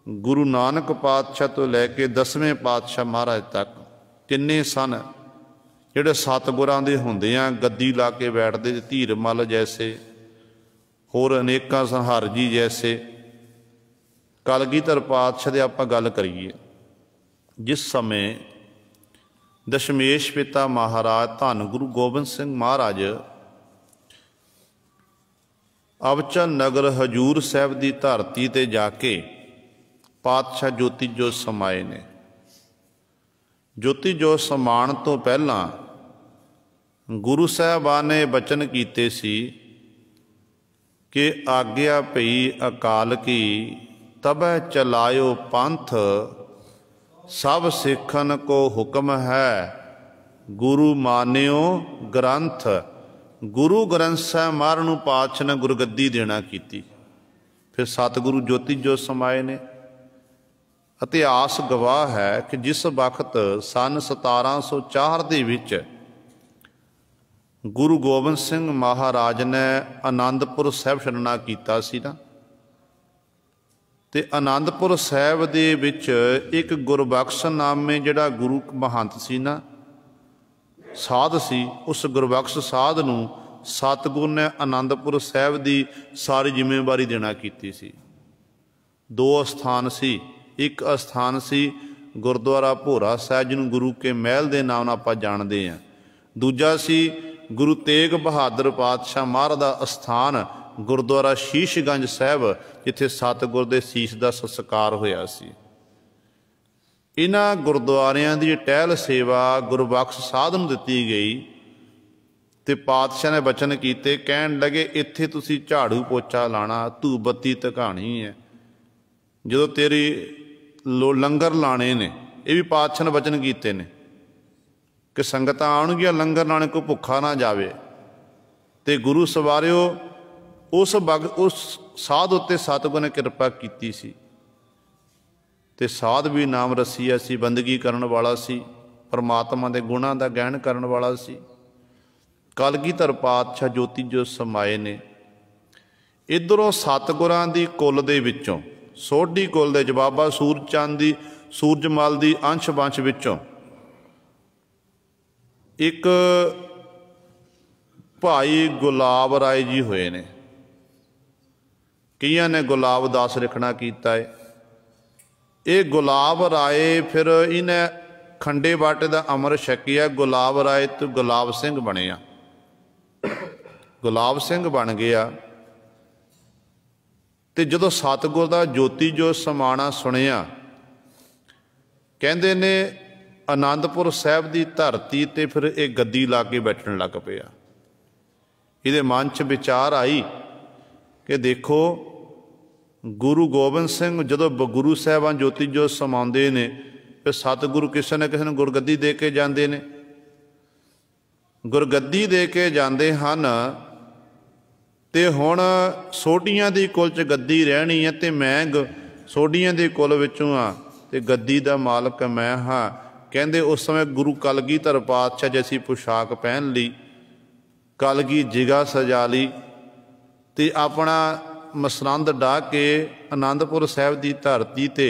Speaker 1: ਗੁਰੂ ਨਾਨਕ ਪਾਤਸ਼ਾਹ ਤੋਂ ਲੈ ਕੇ 10ਵੇਂ ਪਾਤਸ਼ਾਹ ਮਹਾਰਾਜ ਤੱਕ ਕਿੰਨੇ ਸਨ ਜਿਹੜੇ ਸਤਿਗੁਰਾਂ ਦੇ ਹੁੰਦਿਆਂ ਗੱਦੀ ਲਾ ਕੇ ਬੈਠਦੇ। ਧੀਰ ਮੱਲ ਜੈਸੇ, ਹੋਰ ਅਨੇਕਾਂ ਸੰਹਾਰ ਜੀ ਜੈਸੇ। ਕਲਗੀਧਰ ਪਾਤਸ਼ਾਹ ਦੇ ਆਪਾਂ ਗੱਲ ਕਰੀਏ, ਜਿਸ ਸਮੇਂ ਦਸ਼ਮੇਸ਼ ਪਿਤਾ ਮਹਾਰਾਜ ਧੰਨ ਗੁਰੂ ਗੋਬਿੰਦ ਸਿੰਘ ਮਹਾਰਾਜ ਅਬਚਲ ਨਗਰ ਹਜੂਰ ਸਾਹਿਬ ਦੀ ਧਰਤੀ 'ਤੇ ਜਾ ਕੇ ਪਾਤਸ਼ਾਹ ਜੋਤੀ ਜੋਤ ਸਮਾਏ ਨੇ। ਜੋਤੀ ਜੋਤ ਸਮਾਉਣ ਤੋਂ ਪਹਿਲਾਂ ਗੁਰੂ ਸਾਹਿਬਾਨ ਨੇ ਬਚਨ ਕੀਤੇ ਸੀ ਕਿ ਆਗਿਆ ਭਈ ਅਕਾਲ ਕੀ, ਤਬੈ ਚਲਾਇਓ ਪੰਥ, ਸਭ ਸਿੱਖਨ ਕੋ ਹੁਕਮ ਹੈ, ਗੁਰੂ ਮਾਨਿਓ ਗ੍ਰੰਥ। ਗੁਰੂ ਗ੍ਰੰਥ ਸਾਹਿਬ ਮਹਾਰਾਜ ਨੂੰ ਪਾਤਸ਼ਾਹ ਨੇ ਗੁਰਗੱਦੀ ਦੇਣਾ ਕੀਤੀ। ਫਿਰ ਸਤਿਗੁਰੂ ਜੋਤੀ ਜੋਤ ਸਮਾਏ ਨੇ। ਇਤਿਹਾਸ ਗਵਾਹ ਹੈ ਕਿ ਜਿਸ ਵਕਤ ਸੰਨ 1704 ਦੇ ਵਿੱਚ ਗੁਰੂ ਗੋਬਿੰਦ ਸਿੰਘ ਮਹਾਰਾਜ ਨੇ ਆਨੰਦਪੁਰ ਸਾਹਿਬ ਛੱਡਣਾ ਕੀਤਾ ਸੀ ਨਾ, ਤੇ ਆਨੰਦਪੁਰ ਸਾਹਿਬ ਦੇ ਵਿੱਚ ਇੱਕ ਗੁਰਬਖਸ਼ ਨਾਮੇ ਜਿਹੜਾ ਗੁਰੂ ਮਹੰਤ ਸੀ ਨਾ, ਸਾਧ ਸੀ, ਉਸ ਗੁਰਬਖਸ਼ ਸਾਧ ਨੂੰ ਸਤਿਗੁਰ ਨੇ ਆਨੰਦਪੁਰ ਸਾਹਿਬ ਦੀ ਸਾਰੀ ਜ਼ਿੰਮੇਵਾਰੀ ਦੇਣਾ ਕੀਤੀ ਸੀ। 2 ਅਸਥਾਨ ਸੀ। ਇੱਕ ਅਸਥਾਨ ਸੀ ਗੁਰਦੁਆਰਾ ਭੋਰਾ ਸਾਹਿਬ, ਜਿਹਨੂੰ ਗੁਰੂ ਕੇ ਮਹਿਲ ਦੇ ਨਾਮ ਨਾਲ ਆਪਾਂ ਜਾਣਦੇ ਹਾਂ। ਦੂਜਾ ਸੀ ਗੁਰੂ ਤੇਗ ਬਹਾਦਰ ਪਾਤਸ਼ਾਹ ਮਹਾਰਾਜ ਦਾ ਅਸਥਾਨ ਗੁਰਦੁਆਰਾ ਸ਼ੀਸ਼ਗੰਜ ਸਾਹਿਬ, ਜਿੱਥੇ ਸਤਿਗੁਰ ਦੇ ਸੀਸ ਦਾ ਸੰਸਕਾਰ ਹੋਇਆ ਸੀ। ਇਹਨਾਂ ਗੁਰਦੁਆਰਿਆਂ ਦੀ ਟਹਿਲ ਸੇਵਾ ਗੁਰਬਖਸ਼ ਸਾਧ ਨੂੰ ਦਿੱਤੀ ਗਈ, ਤੇ ਪਾਤਸ਼ਾਹ ਨੇ ਬਚਨ ਕੀਤੇ। ਕਹਿਣ ਲੱਗੇ, ਇੱਥੇ ਤੁਸੀਂ ਝਾੜੂ ਪੋਚਾ ਲਾਣਾ, ਧੂਪ ਬੱਤੀ ਧਕਾਣੀ ਹੈ, ਜਦੋਂ ਤੇਰੀ ਲੰਗਰ ਲਾਣੇ ਨੇ। ਇਹ ਵੀ ਪਾਤਸ਼ਾਹ ਨੇ ਬਚਨ ਕੀਤੇ ਨੇ ਕਿ ਸੰਗਤਾਂ ਆਉਣਗੀਆਂ, ਲੰਗਰ ਲਾਣੇ, ਕੋਈ ਭੁੱਖਾ ਨਾ ਜਾਵੇ। ਤੇ ਗੁਰੂ ਸਵਾਰਿਓ, ਉਸ ਸਾਧ ਉੱਤੇ ਸਤਿਗੁਰ ਨੇ ਕਿਰਪਾ ਕੀਤੀ ਸੀ, ਤੇ ਸਾਧ ਵੀ ਨਾਮ ਰਸੀਆ ਸੀ, ਬੰਦਗੀ ਕਰਨ ਵਾਲਾ ਸੀ, ਪਰਮਾਤਮਾ ਦੇ ਗੁਣਾਂ ਦਾ ਗਾਇਨ ਕਰਨ ਵਾਲਾ ਸੀ। ਕਲਗੀਧਰ ਪਾਤਸ਼ਾਹ ਜੋਤੀ ਜੋਤ ਸਮਾਏ ਨੇ। ਇੱਧਰੋਂ ਸਤਿਗੁਰਾਂ ਦੀ ਕੁਲ ਦੇ ਵਿੱਚੋਂ, ਸੋਢੀ ਕੁਲ ਦੇ ਬਾਬਾ ਸੂਰਜਚੰਦ ਦੀ, ਸੂਰਜਮਲ ਦੀ ਅੰਸ਼ ਵੰਸ਼ ਵਿੱਚੋਂ ਇੱਕ ਭਾਈ ਗੁਲਾਬ ਰਾਏ ਜੀ ਹੋਏ ਨੇ। ਕਈਆਂ ਨੇ ਗੁਲਾਬ ਦਾਸ ਲਿਖਣਾ ਕੀਤਾ ਹੈ। ਇਹ ਗੁਲਾਬ ਰਾਏ ਫਿਰ ਇਹਨੇ ਖੰਡੇ ਬਾਟੇ ਦਾ ਅੰਮ੍ਰਿਤ ਛਕਿਆ। ਗੁਲਾਬ ਰਾਏ ਤੋਂ ਗੁਲਾਬ ਸਿੰਘ ਬਣਿਆ, ਗੁਲਾਬ ਸਿੰਘ ਬਣ ਗਿਆ। ਤੇ ਜਦੋਂ ਸਤਿਗੁਰ ਦਾ ਜੋਤੀ ਜੋਤ ਸਮਾਣਾ ਸੁਣਿਆ, ਕਹਿੰਦੇ ਨੇ ਆਨੰਦਪੁਰ ਸਾਹਿਬ ਦੀ ਧਰਤੀ ਤੇ ਫਿਰ ਇਹ ਗੱਦੀ ਲਾ ਕੇ ਬੈਠਣ ਲੱਗ ਪਿਆ। ਇਹਦੇ ਮਨ 'ਚ ਵਿਚਾਰ ਆਈ ਕਿ ਦੇਖੋ, ਗੁਰੂ ਗੋਬਿੰਦ ਸਿੰਘ ਜਦੋਂ ਗੁਰੂ ਸਾਹਿਬਾਨ ਜੋਤੀ ਜੋਤ ਸਮਾਉਂਦੇ ਨੇ, ਫਿਰ ਸਤਿਗੁਰੂ ਕਿਸੇ ਨਾ ਕਿਸੇ ਨੂੰ ਗੁਰਗੱਦੀ ਦੇ ਕੇ ਜਾਂਦੇ ਨੇ। ਗੁਰਗੱਦੀ ਦੇ ਕੇ ਜਾਂਦੇ ਹਨ, ਤੇ ਹੁਣ ਸੋਢੀਆਂ ਦੀ ਕੁਲ 'ਚ ਗੱਦੀ ਰਹਿਣੀ ਹੈ, ਤੇ ਮੈਂ ਸੋਢੀਆਂ ਦੇ ਕੁਲ ਵਿੱਚੋਂ ਹਾਂ, ਤੇ ਗੱਦੀ ਦਾ ਮਾਲਕ ਮੈਂ ਹਾਂ। ਕਹਿੰਦੇ ਉਸ ਸਮੇਂ ਗੁਰੂ ਕਲਗੀਧਰ ਪਾਤਸ਼ਾਹ ਜੈਸੀ ਪੁਸ਼ਾਕ ਪਹਿਨ ਲਈ, ਕਲਗੀ ਜਿਗਾ ਸਜਾ ਲਈ ਤੇ ਆਪਣਾ ਮਸਰੰਦ ਡਾਹ ਕੇ ਆਨੰਦਪੁਰ ਸਾਹਿਬ ਦੀ ਧਰਤੀ 'ਤੇ,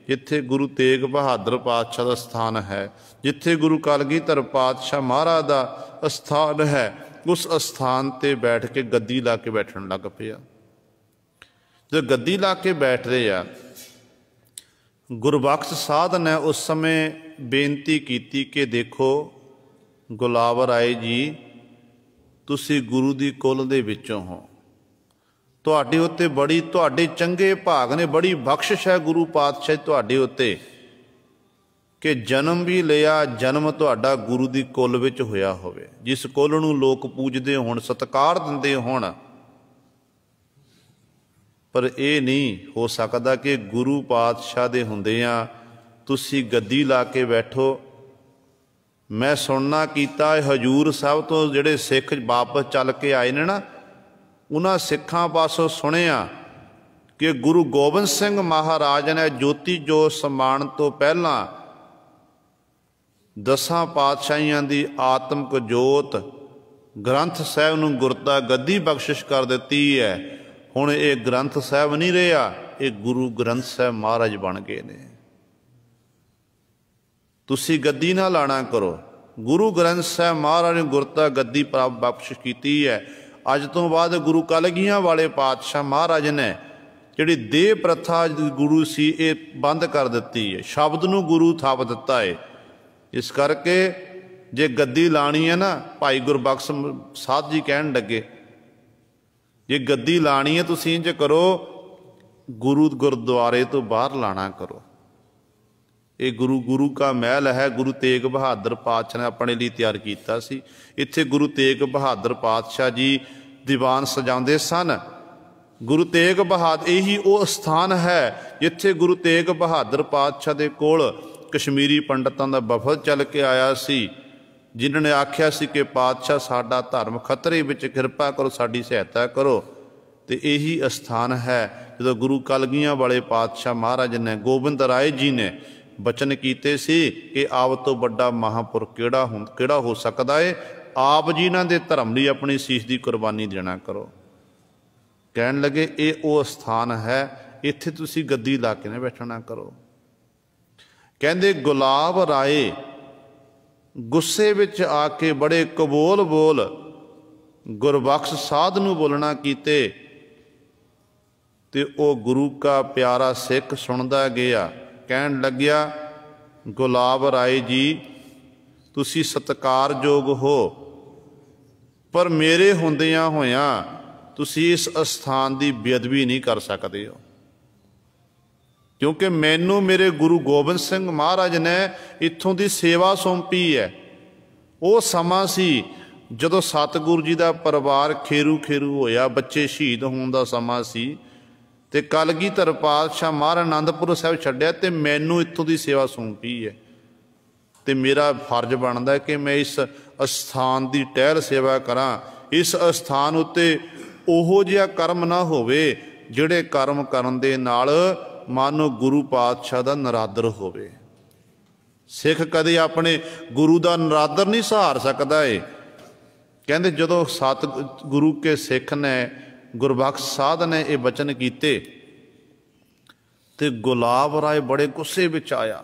Speaker 1: ਜਿੱਥੇ ਗੁਰੂ ਤੇਗ ਬਹਾਦਰ ਪਾਤਸ਼ਾਹ ਦਾ ਸਥਾਨ ਹੈ, ਜਿੱਥੇ ਗੁਰੂ ਕਲਗੀਧਰ ਪਾਤਸ਼ਾਹ ਮਹਾਰਾਜ ਦਾ ਅਸਥਾਨ ਹੈ, ਉਸ ਅਸਥਾਨ 'ਤੇ ਬੈਠ ਕੇ ਗੱਦੀ ਲਾ ਕੇ ਬੈਠਣ ਲੱਗ ਪਿਆ। ਜਦੋਂ ਗੱਦੀ ਲਾ ਕੇ ਬੈਠ ਰਹੇ ਆ, ਗੁਰਬਖਸ਼ ਸਾਧ ਨੇ ਉਸ ਸਮੇਂ ਬੇਨਤੀ ਕੀਤੀ ਕਿ ਦੇਖੋ ਗੁਲਾਬ ਰਾਏ ਜੀ, ਤੁਸੀਂ ਗੁਰੂ ਦੀ ਕੁਲ ਦੇ ਵਿੱਚੋਂ ਹੋ, ਤੁਹਾਡੇ ਉੱਤੇ ਬੜੀ, ਤੁਹਾਡੇ ਚੰਗੇ ਭਾਗ ਨੇ, ਬੜੀ ਬਖਸ਼ਿਸ਼ ਹੈ ਗੁਰੂ ਪਾਤਸ਼ਾਹ ਤੁਹਾਡੇ ਉੱਤੇ ਕਿ ਜਨਮ ਵੀ ਲਿਆ, ਜਨਮ ਤੁਹਾਡਾ ਗੁਰੂ ਦੀ ਕੁਲ ਵਿੱਚ ਹੋਇਆ ਹੋਵੇ, ਜਿਸ ਕੁਲ ਨੂੰ ਲੋਕ ਪੂਜਦੇ ਹੋਣ, ਸਤਿਕਾਰ ਦਿੰਦੇ ਹੋਣ। ਪਰ ਇਹ ਨਹੀਂ ਹੋ ਸਕਦਾ ਕਿ ਗੁਰੂ ਪਾਤਸ਼ਾਹ ਦੇ ਹੁੰਦਿਆਂ ਤੁਸੀਂ ਗੱਦੀ ਲਾ ਕੇ ਬੈਠੋ। ਮੈਂ ਸੁਣਨਾ ਕੀਤਾ ਹਜੂਰ ਸਾਹਿਬ ਤੋਂ ਜਿਹੜੇ ਸਿੱਖ ਵਾਪਸ ਚੱਲ ਕੇ ਆਏ ਨੇ ਨਾ, ਉਹਨਾਂ ਸਿੱਖਾਂ ਪਾਸੋਂ ਸੁਣਿਆ ਕਿ ਗੁਰੂ ਗੋਬਿੰਦ ਸਿੰਘ ਮਹਾਰਾਜ ਨੇ ਜੋਤੀ ਜੋਤ ਸਮਾਉਣ ਤੋਂ ਪਹਿਲਾਂ 10 ਪਾਤਸ਼ਾਹੀਆਂ ਦੀ ਆਤਮਿਕ ਜੋਤ ਗ੍ਰੰਥ ਸਾਹਿਬ ਨੂੰ ਗੁਰਤਾ ਗੱਦੀ ਬਖਸ਼ਿਸ਼ ਕਰ ਦਿੱਤੀ ਹੈ। ਹੁਣ ਇਹ ਗ੍ਰੰਥ ਸਾਹਿਬ ਨਹੀਂ ਰਿਹਾ, ਇਹ ਗੁਰੂ ਗ੍ਰੰਥ ਸਾਹਿਬ ਮਹਾਰਾਜ ਬਣ ਗਏ ਨੇ। ਤੁਸੀਂ ਗੱਦੀ ਨਾ ਲਾਣਾ ਕਰੋ, ਗੁਰੂ ਗ੍ਰੰਥ ਸਾਹਿਬ ਮਹਾਰਾਜ ਨੇ ਗੁਰਤਾ ਗੱਦੀ ਪ੍ਰਾਪਤ ਬਖਸ਼ਿਸ਼ ਕੀਤੀ ਹੈ। ਅੱਜ ਤੋਂ ਬਾਅਦ ਗੁਰੂ ਕਲਗੀਆਂ ਵਾਲੇ ਪਾਤਸ਼ਾਹ ਮਹਾਰਾਜ ਨੇ ਜਿਹੜੀ ਦੇਹ ਪ੍ਰਥਾ ਗੁਰੂ ਸੀ ਇਹ ਬੰਦ ਕਰ ਦਿੱਤੀ ਹੈ, ਸ਼ਬਦ ਨੂੰ ਗੁਰੂ ਥਾਪ ਦਿੱਤਾ ਹੈ। ਇਸ ਕਰਕੇ ਜੇ ਗੱਦੀ ਲਾਣੀ ਹੈ ਨਾ, ਭਾਈ ਗੁਰਬਖਸ਼ ਸਾਧ ਜੀ ਕਹਿਣ ਲੱਗੇ, ਜੇ ਗੱਦੀ ਲਾਣੀ ਹੈ ਤੁਸੀਂ ਇੰਝ ਕਰੋ, ਗੁਰੂ ਗੁਰਦੁਆਰੇ ਤੋਂ ਬਾਹਰ ਲਾਣਾ ਕਰੋ। ਇਹ ਗੁਰੂ ਕਾ ਮਹਿਲ ਹੈ, ਗੁਰੂ ਤੇਗ ਬਹਾਦਰ ਪਾਤਸ਼ਾਹ ਨੇ ਆਪਣੇ ਲਈ ਤਿਆਰ ਕੀਤਾ ਸੀ। ਇੱਥੇ ਗੁਰੂ ਤੇਗ ਬਹਾਦਰ ਪਾਤਸ਼ਾਹ ਜੀ ਦੀਵਾਨ ਸਜਾਉਂਦੇ ਸਨ। ਗੁਰੂ ਤੇਗ ਬਹਾਦਰ, ਇਹੀ ਉਹ ਸਥਾਨ ਹੈ ਜਿੱਥੇ ਗੁਰੂ ਤੇਗ ਬਹਾਦਰ ਪਾਤਸ਼ਾਹ ਦੇ ਕੋਲ ਕਸ਼ਮੀਰੀ ਪੰਡਤਾਂ ਦਾ ਵਫਦ ਚੱਲ ਕੇ ਆਇਆ ਸੀ, ਜਿਨ੍ਹਾਂ ਨੇ ਆਖਿਆ ਸੀ ਕਿ ਪਾਤਸ਼ਾਹ ਸਾਡਾ ਧਰਮ ਖਤਰੇ ਵਿੱਚ, ਕਿਰਪਾ ਕਰੋ ਸਾਡੀ ਸਹਾਇਤਾ ਕਰੋ। ਤੇ ਇਹੀ ਅਸਥਾਨ ਹੈ ਜਦੋਂ ਗੁਰੂ ਕਲਗੀਆਂ ਵਾਲੇ ਪਾਤਸ਼ਾਹ ਮਹਾਰਾਜ ਨੇ, ਗੋਬਿੰਦ ਰਾਏ ਜੀ ਨੇ ਬਚਨ ਕੀਤੇ ਸੀ ਕਿ ਆਪ ਤੋਂ ਵੱਡਾ ਮਹਾਂਪੁਰਖ ਕਿਹੜਾ ਹੋ ਸਕਦਾ ਹੈ, ਆਪ ਜੀ ਇਹਨਾਂ ਦੇ ਧਰਮ ਲਈ ਆਪਣੀ ਸੀਸ ਦੀ ਕੁਰਬਾਨੀ ਦੇਣਾ ਕਰੋ। ਕਹਿਣ ਲੱਗੇ ਇਹ ਉਹ ਸਥਾਨ ਹੈ, ਇੱਥੇ ਤੁਸੀਂ ਗੱਦੀ ਲਾ ਕੇ ਨਾ ਬੈਠਣਾ ਕਰੋ। ਕਹਿੰਦੇ ਗੁਲਾਬ ਰਾਏ ਗੁੱਸੇ ਵਿੱਚ ਆ ਕੇ ਬੜੇ ਕਬੋਲ ਬੋਲ ਗੁਰਬਖਸ਼ ਸਾਧ ਨੂੰ ਬੋਲਣਾ ਕੀਤੇ ਤੇ ਉਹ ਗੁਰੂ ਕਾ ਪਿਆਰਾ ਸਿੱਖ ਸੁਣਦਾ ਗਿਆ। ਕਹਿਣ ਲੱਗਿਆ ਗੁਲਾਬ ਰਾਏ ਜੀ, ਤੁਸੀਂ ਸਤਿਕਾਰਯੋਗ ਹੋ, ਪਰ ਮੇਰੇ ਹੁੰਦਿਆਂ ਹੋਇਆਂ ਤੁਸੀਂ ਇਸ ਅਸਥਾਨ ਦੀ ਬੇਅਦਬੀ ਨਹੀਂ ਕਰ ਸਕਦੇ ਹੋ, ਕਿਉਂਕਿ ਮੈਨੂੰ ਮੇਰੇ ਗੁਰੂ ਗੋਬਿੰਦ ਸਿੰਘ ਮਹਾਰਾਜ ਨੇ ਇੱਥੋਂ ਦੀ ਸੇਵਾ ਸੌਂਪੀ ਹੈ। ਉਹ ਸਮਾਂ ਸੀ ਜਦੋਂ ਸਤਿਗੁਰੂ ਜੀ ਦਾ ਪਰਿਵਾਰ ਖੇਰੂ ਹੋਇਆ, ਬੱਚੇ ਸ਼ਹੀਦ ਹੋਣ ਦਾ ਸਮਾਂ ਸੀ, ਤੇ ਕਲਗੀਧਰ ਪਾਤਸ਼ਾਹ ਮਹਾਰਾਜ ਆਨੰਦਪੁਰ ਸਾਹਿਬ ਛੱਡਿਆ ਤੇ ਮੈਨੂੰ ਇੱਥੋਂ ਦੀ ਸੇਵਾ ਸੌਂਪੀ ਹੈ। ਤੇ ਮੇਰਾ ਫਰਜ਼ ਬਣਦਾ ਕਿ ਮੈਂ ਇਸ ਅਸਥਾਨ ਦੀ ਟਹਿਲ ਸੇਵਾ ਕਰਾਂ। ਇਸ ਅਸਥਾਨ ਉੱਤੇ ਉਹੋ ਜਿਹਾ ਕਰਮ ਨਾ ਹੋਵੇ ਜਿਹੜੇ ਕਰਮ ਕਰਨ ਦੇ ਨਾਲ ਮਾਨੋ ਗੁਰੂ ਪਾਤਸ਼ਾਹ ਦਾ ਨਰਾਦਰ ਹੋਵੇ। ਸਿੱਖ ਕਦੇ ਆਪਣੇ ਗੁਰੂ ਦਾ ਨਰਾਦਰ ਨਹੀਂ ਸਹਾਰ ਸਕਦਾ ਏ। ਕਹਿੰਦੇ ਜਦੋਂ ਸਤਿਗੁਰੂ ਕੇ ਸਿੱਖ ਨੇ, ਗੁਰਬਖਸ਼ ਸਾਧ ਨੇ ਇਹ ਬਚਨ ਕੀਤੇ ਤੇ ਗੁਲਾਬ ਰਾਏ ਬੜੇ ਗੁੱਸੇ ਵਿੱਚ ਆਇਆ।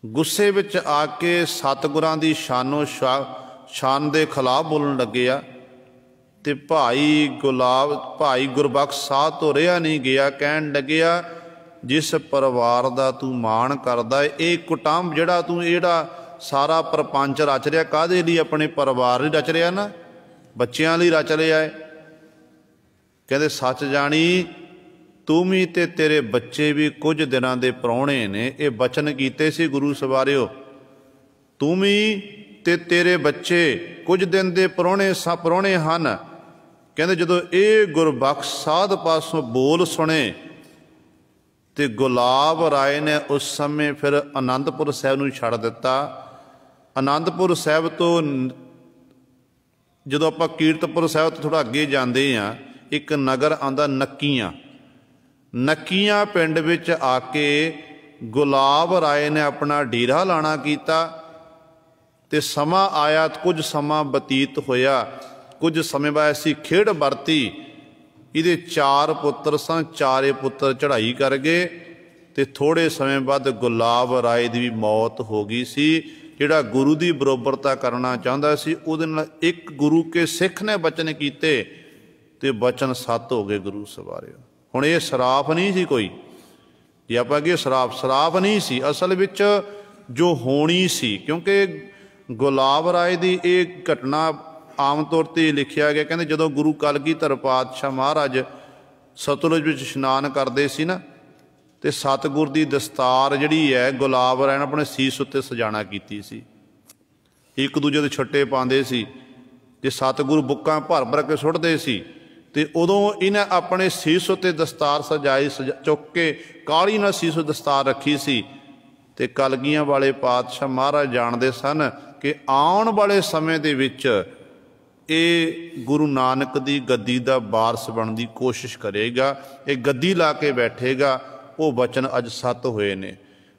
Speaker 1: ਗੁੱਸੇ ਵਿੱਚ ਆ ਕੇ ਸਤਿਗੁਰਾਂ ਦੀ ਸ਼ਾਨ ਦੇ ਖਿਲਾਫ ਬੋਲਣ ਲੱਗਿਆ ਤੇ ਭਾਈ ਗੁਰਬਖਸ਼ ਸਾਧ ਤੋਂ ਰਿਹਾ ਨਹੀਂ ਗਿਆ। ਕਹਿਣ ਲੱਗਿਆ ਜਿਸ ਪਰਿਵਾਰ ਦਾ ਤੂੰ ਮਾਣ ਕਰਦਾ ਇਹ ਕੁਟੰਬ ਜਿਹੜਾ ਤੂੰ ਸਾਰਾ ਪ੍ਰਪੰਚ ਰਚ ਰਿਹਾ, ਕਾਹਦੇ ਲਈ? ਆਪਣੇ ਪਰਿਵਾਰ ਲਈ ਰਚ ਰਿਹਾ ਨਾ, ਬੱਚਿਆਂ ਲਈ ਰਚ ਰਿਹਾ ਹੈ। ਕਹਿੰਦੇ ਸੱਚ ਜਾਣੀ ਤੂੰ ਵੀ ਤੇ ਤੇਰੇ ਬੱਚੇ ਵੀ ਕੁਝ ਦਿਨਾਂ ਦੇ ਪ੍ਰਾਹੁਣੇ ਨੇ। ਇਹ ਬਚਨ ਕੀਤੇ ਸੀ ਗੁਰੂ ਸਵਾਰਿਓ, ਤੂੰ ਵੀ ਤੇ ਤੇਰੇ ਬੱਚੇ ਕੁਝ ਦਿਨ ਦੇ ਪ੍ਰਾਹੁਣੇ ਹਨ। ਕਹਿੰਦੇ ਜਦੋਂ ਇਹ ਗੁਰਬਖਸ਼ ਸਾਧ ਪਾਸੋਂ ਬੋਲ ਸੁਣੇ ਤੇ ਗੁਲਾਬ ਰਾਏ ਨੇ ਉਸ ਸਮੇਂ ਫਿਰ ਆਨੰਦਪੁਰ ਸਾਹਿਬ ਨੂੰ ਛੱਡ ਦਿੱਤਾ। ਆਨੰਦਪੁਰ ਸਾਹਿਬ ਤੋਂ ਜਦੋਂ ਆਪਾਂ ਕੀਰਤਪੁਰ ਸਾਹਿਬ ਤੋਂ ਥੋੜ੍ਹਾ ਅੱਗੇ ਜਾਂਦੇ ਹਾਂ, ਇੱਕ ਨਗਰ ਆਉਂਦਾ ਨੱਕੀਆਂ ਪਿੰਡ ਵਿੱਚ ਆ ਕੇ ਗੁਲਾਬ ਰਾਏ ਨੇ ਆਪਣਾ ਡੇਰਾ ਲਾਣਾ ਕੀਤਾ ਤੇ ਸਮਾਂ ਆਇਆ, ਕੁਝ ਸਮਾਂ ਬਤੀਤ ਹੋਇਆ, ਕੁਝ ਸਮੇਂ ਬਾਅਦ ਐਸੀ ਖੇਡ ਵਰਤੀ। ਇਹਦੇ 4 ਪੁੱਤਰ ਸਨ, ਚਾਰੇ ਪੁੱਤਰ ਚੜ੍ਹਾਈ ਕਰ ਗਏ ਤੇ ਥੋੜ੍ਹੇ ਸਮੇਂ ਬਾਅਦ ਗੁਲਾਬ ਰਾਏ ਦੀ ਵੀ ਮੌਤ ਹੋ ਗਈ ਸੀ। ਜਿਹੜਾ ਗੁਰੂ ਦੀ ਬਰੋਬਰਤਾ ਕਰਨਾ ਚਾਹੁੰਦਾ ਸੀ, ਉਹਦੇ ਨਾਲ ਇੱਕ ਗੁਰੂ ਕੇ ਸਿੱਖ ਨੇ ਬਚਨ ਕੀਤੇ ਤੇ ਬਚਨ ਸੱਤ ਹੋ ਗਏ ਗੁਰੂ ਸਵਾਰਿਓ। ਹੁਣ ਇਹ ਸਰਾਪ ਨਹੀਂ ਸੀ ਕੋਈ, ਜੇ ਆਪਾਂ ਕਹੀਏ ਸਰਾਪ ਨਹੀਂ ਸੀ, ਅਸਲ ਵਿੱਚ ਜੋ ਹੋਣੀ ਸੀ। ਕਿਉਂਕਿ ਗੁਲਾਬ ਰਾਏ ਦੀ ਇਹ ਘਟਨਾ ਆਮ ਤੌਰ 'ਤੇ ਲਿਖਿਆ ਗਿਆ, ਕਹਿੰਦੇ ਜਦੋਂ ਗੁਰੂ ਕਲਗੀਧਰ ਪਾਤਸ਼ਾਹ ਮਹਾਰਾਜ ਸਤਲੁਜ ਵਿੱਚ ਇਸ਼ਨਾਨ ਕਰਦੇ ਸੀ ਨਾ, ਤੇ ਸਤਿਗੁਰ ਦੀ ਦਸਤਾਰ ਜਿਹੜੀ ਹੈ ਗੁਲਾਬ ਰਾਏ ਨੇ ਆਪਣੇ ਸੀਸ ਉੱਤੇ ਸਜਾਣਾ ਕੀਤੀ ਸੀ। ਇੱਕ ਦੂਜੇ ਦੇ ਛੱਟੇ ਪਾਉਂਦੇ ਸੀ, ਜੇ ਸਤਿਗੁਰੂ ਬੁੱਕਾਂ ਭਰ ਭਰ ਕੇ ਸੁੱਟਦੇ ਸੀ ਤੇ ਉਦੋਂ ਇਹਨੇ ਆਪਣੇ ਸੀਸ ਉੱਤੇ ਦਸਤਾਰ ਸਜਾਈ, ਚੁੱਕ ਕੇ ਕਾਲੀ ਨਾਲ ਸੀਸ ਉੱਤੇ ਦਸਤਾਰ ਰੱਖੀ ਸੀ। ਤੇ ਕਲਗੀਆਂ ਵਾਲੇ ਪਾਤਸ਼ਾਹ ਮਹਾਰਾਜ ਜਾਣਦੇ ਸਨ ਕਿ ਆਉਣ ਵਾਲੇ ਸਮੇਂ ਦੇ ਵਿੱਚ ਇਹ ਗੁਰੂ ਨਾਨਕ ਦੀ ਗੱਦੀ ਦਾ ਵਾਰਸ ਬਣਨ ਦੀ ਕੋਸ਼ਿਸ਼ ਕਰੇਗਾ, ਇਹ ਗੱਦੀ ਲਾ ਕੇ ਬੈਠੇਗਾ। ਉਹ ਬਚਨ ਅੱਜ ਸੱਤ ਹੋਏ ਨੇ।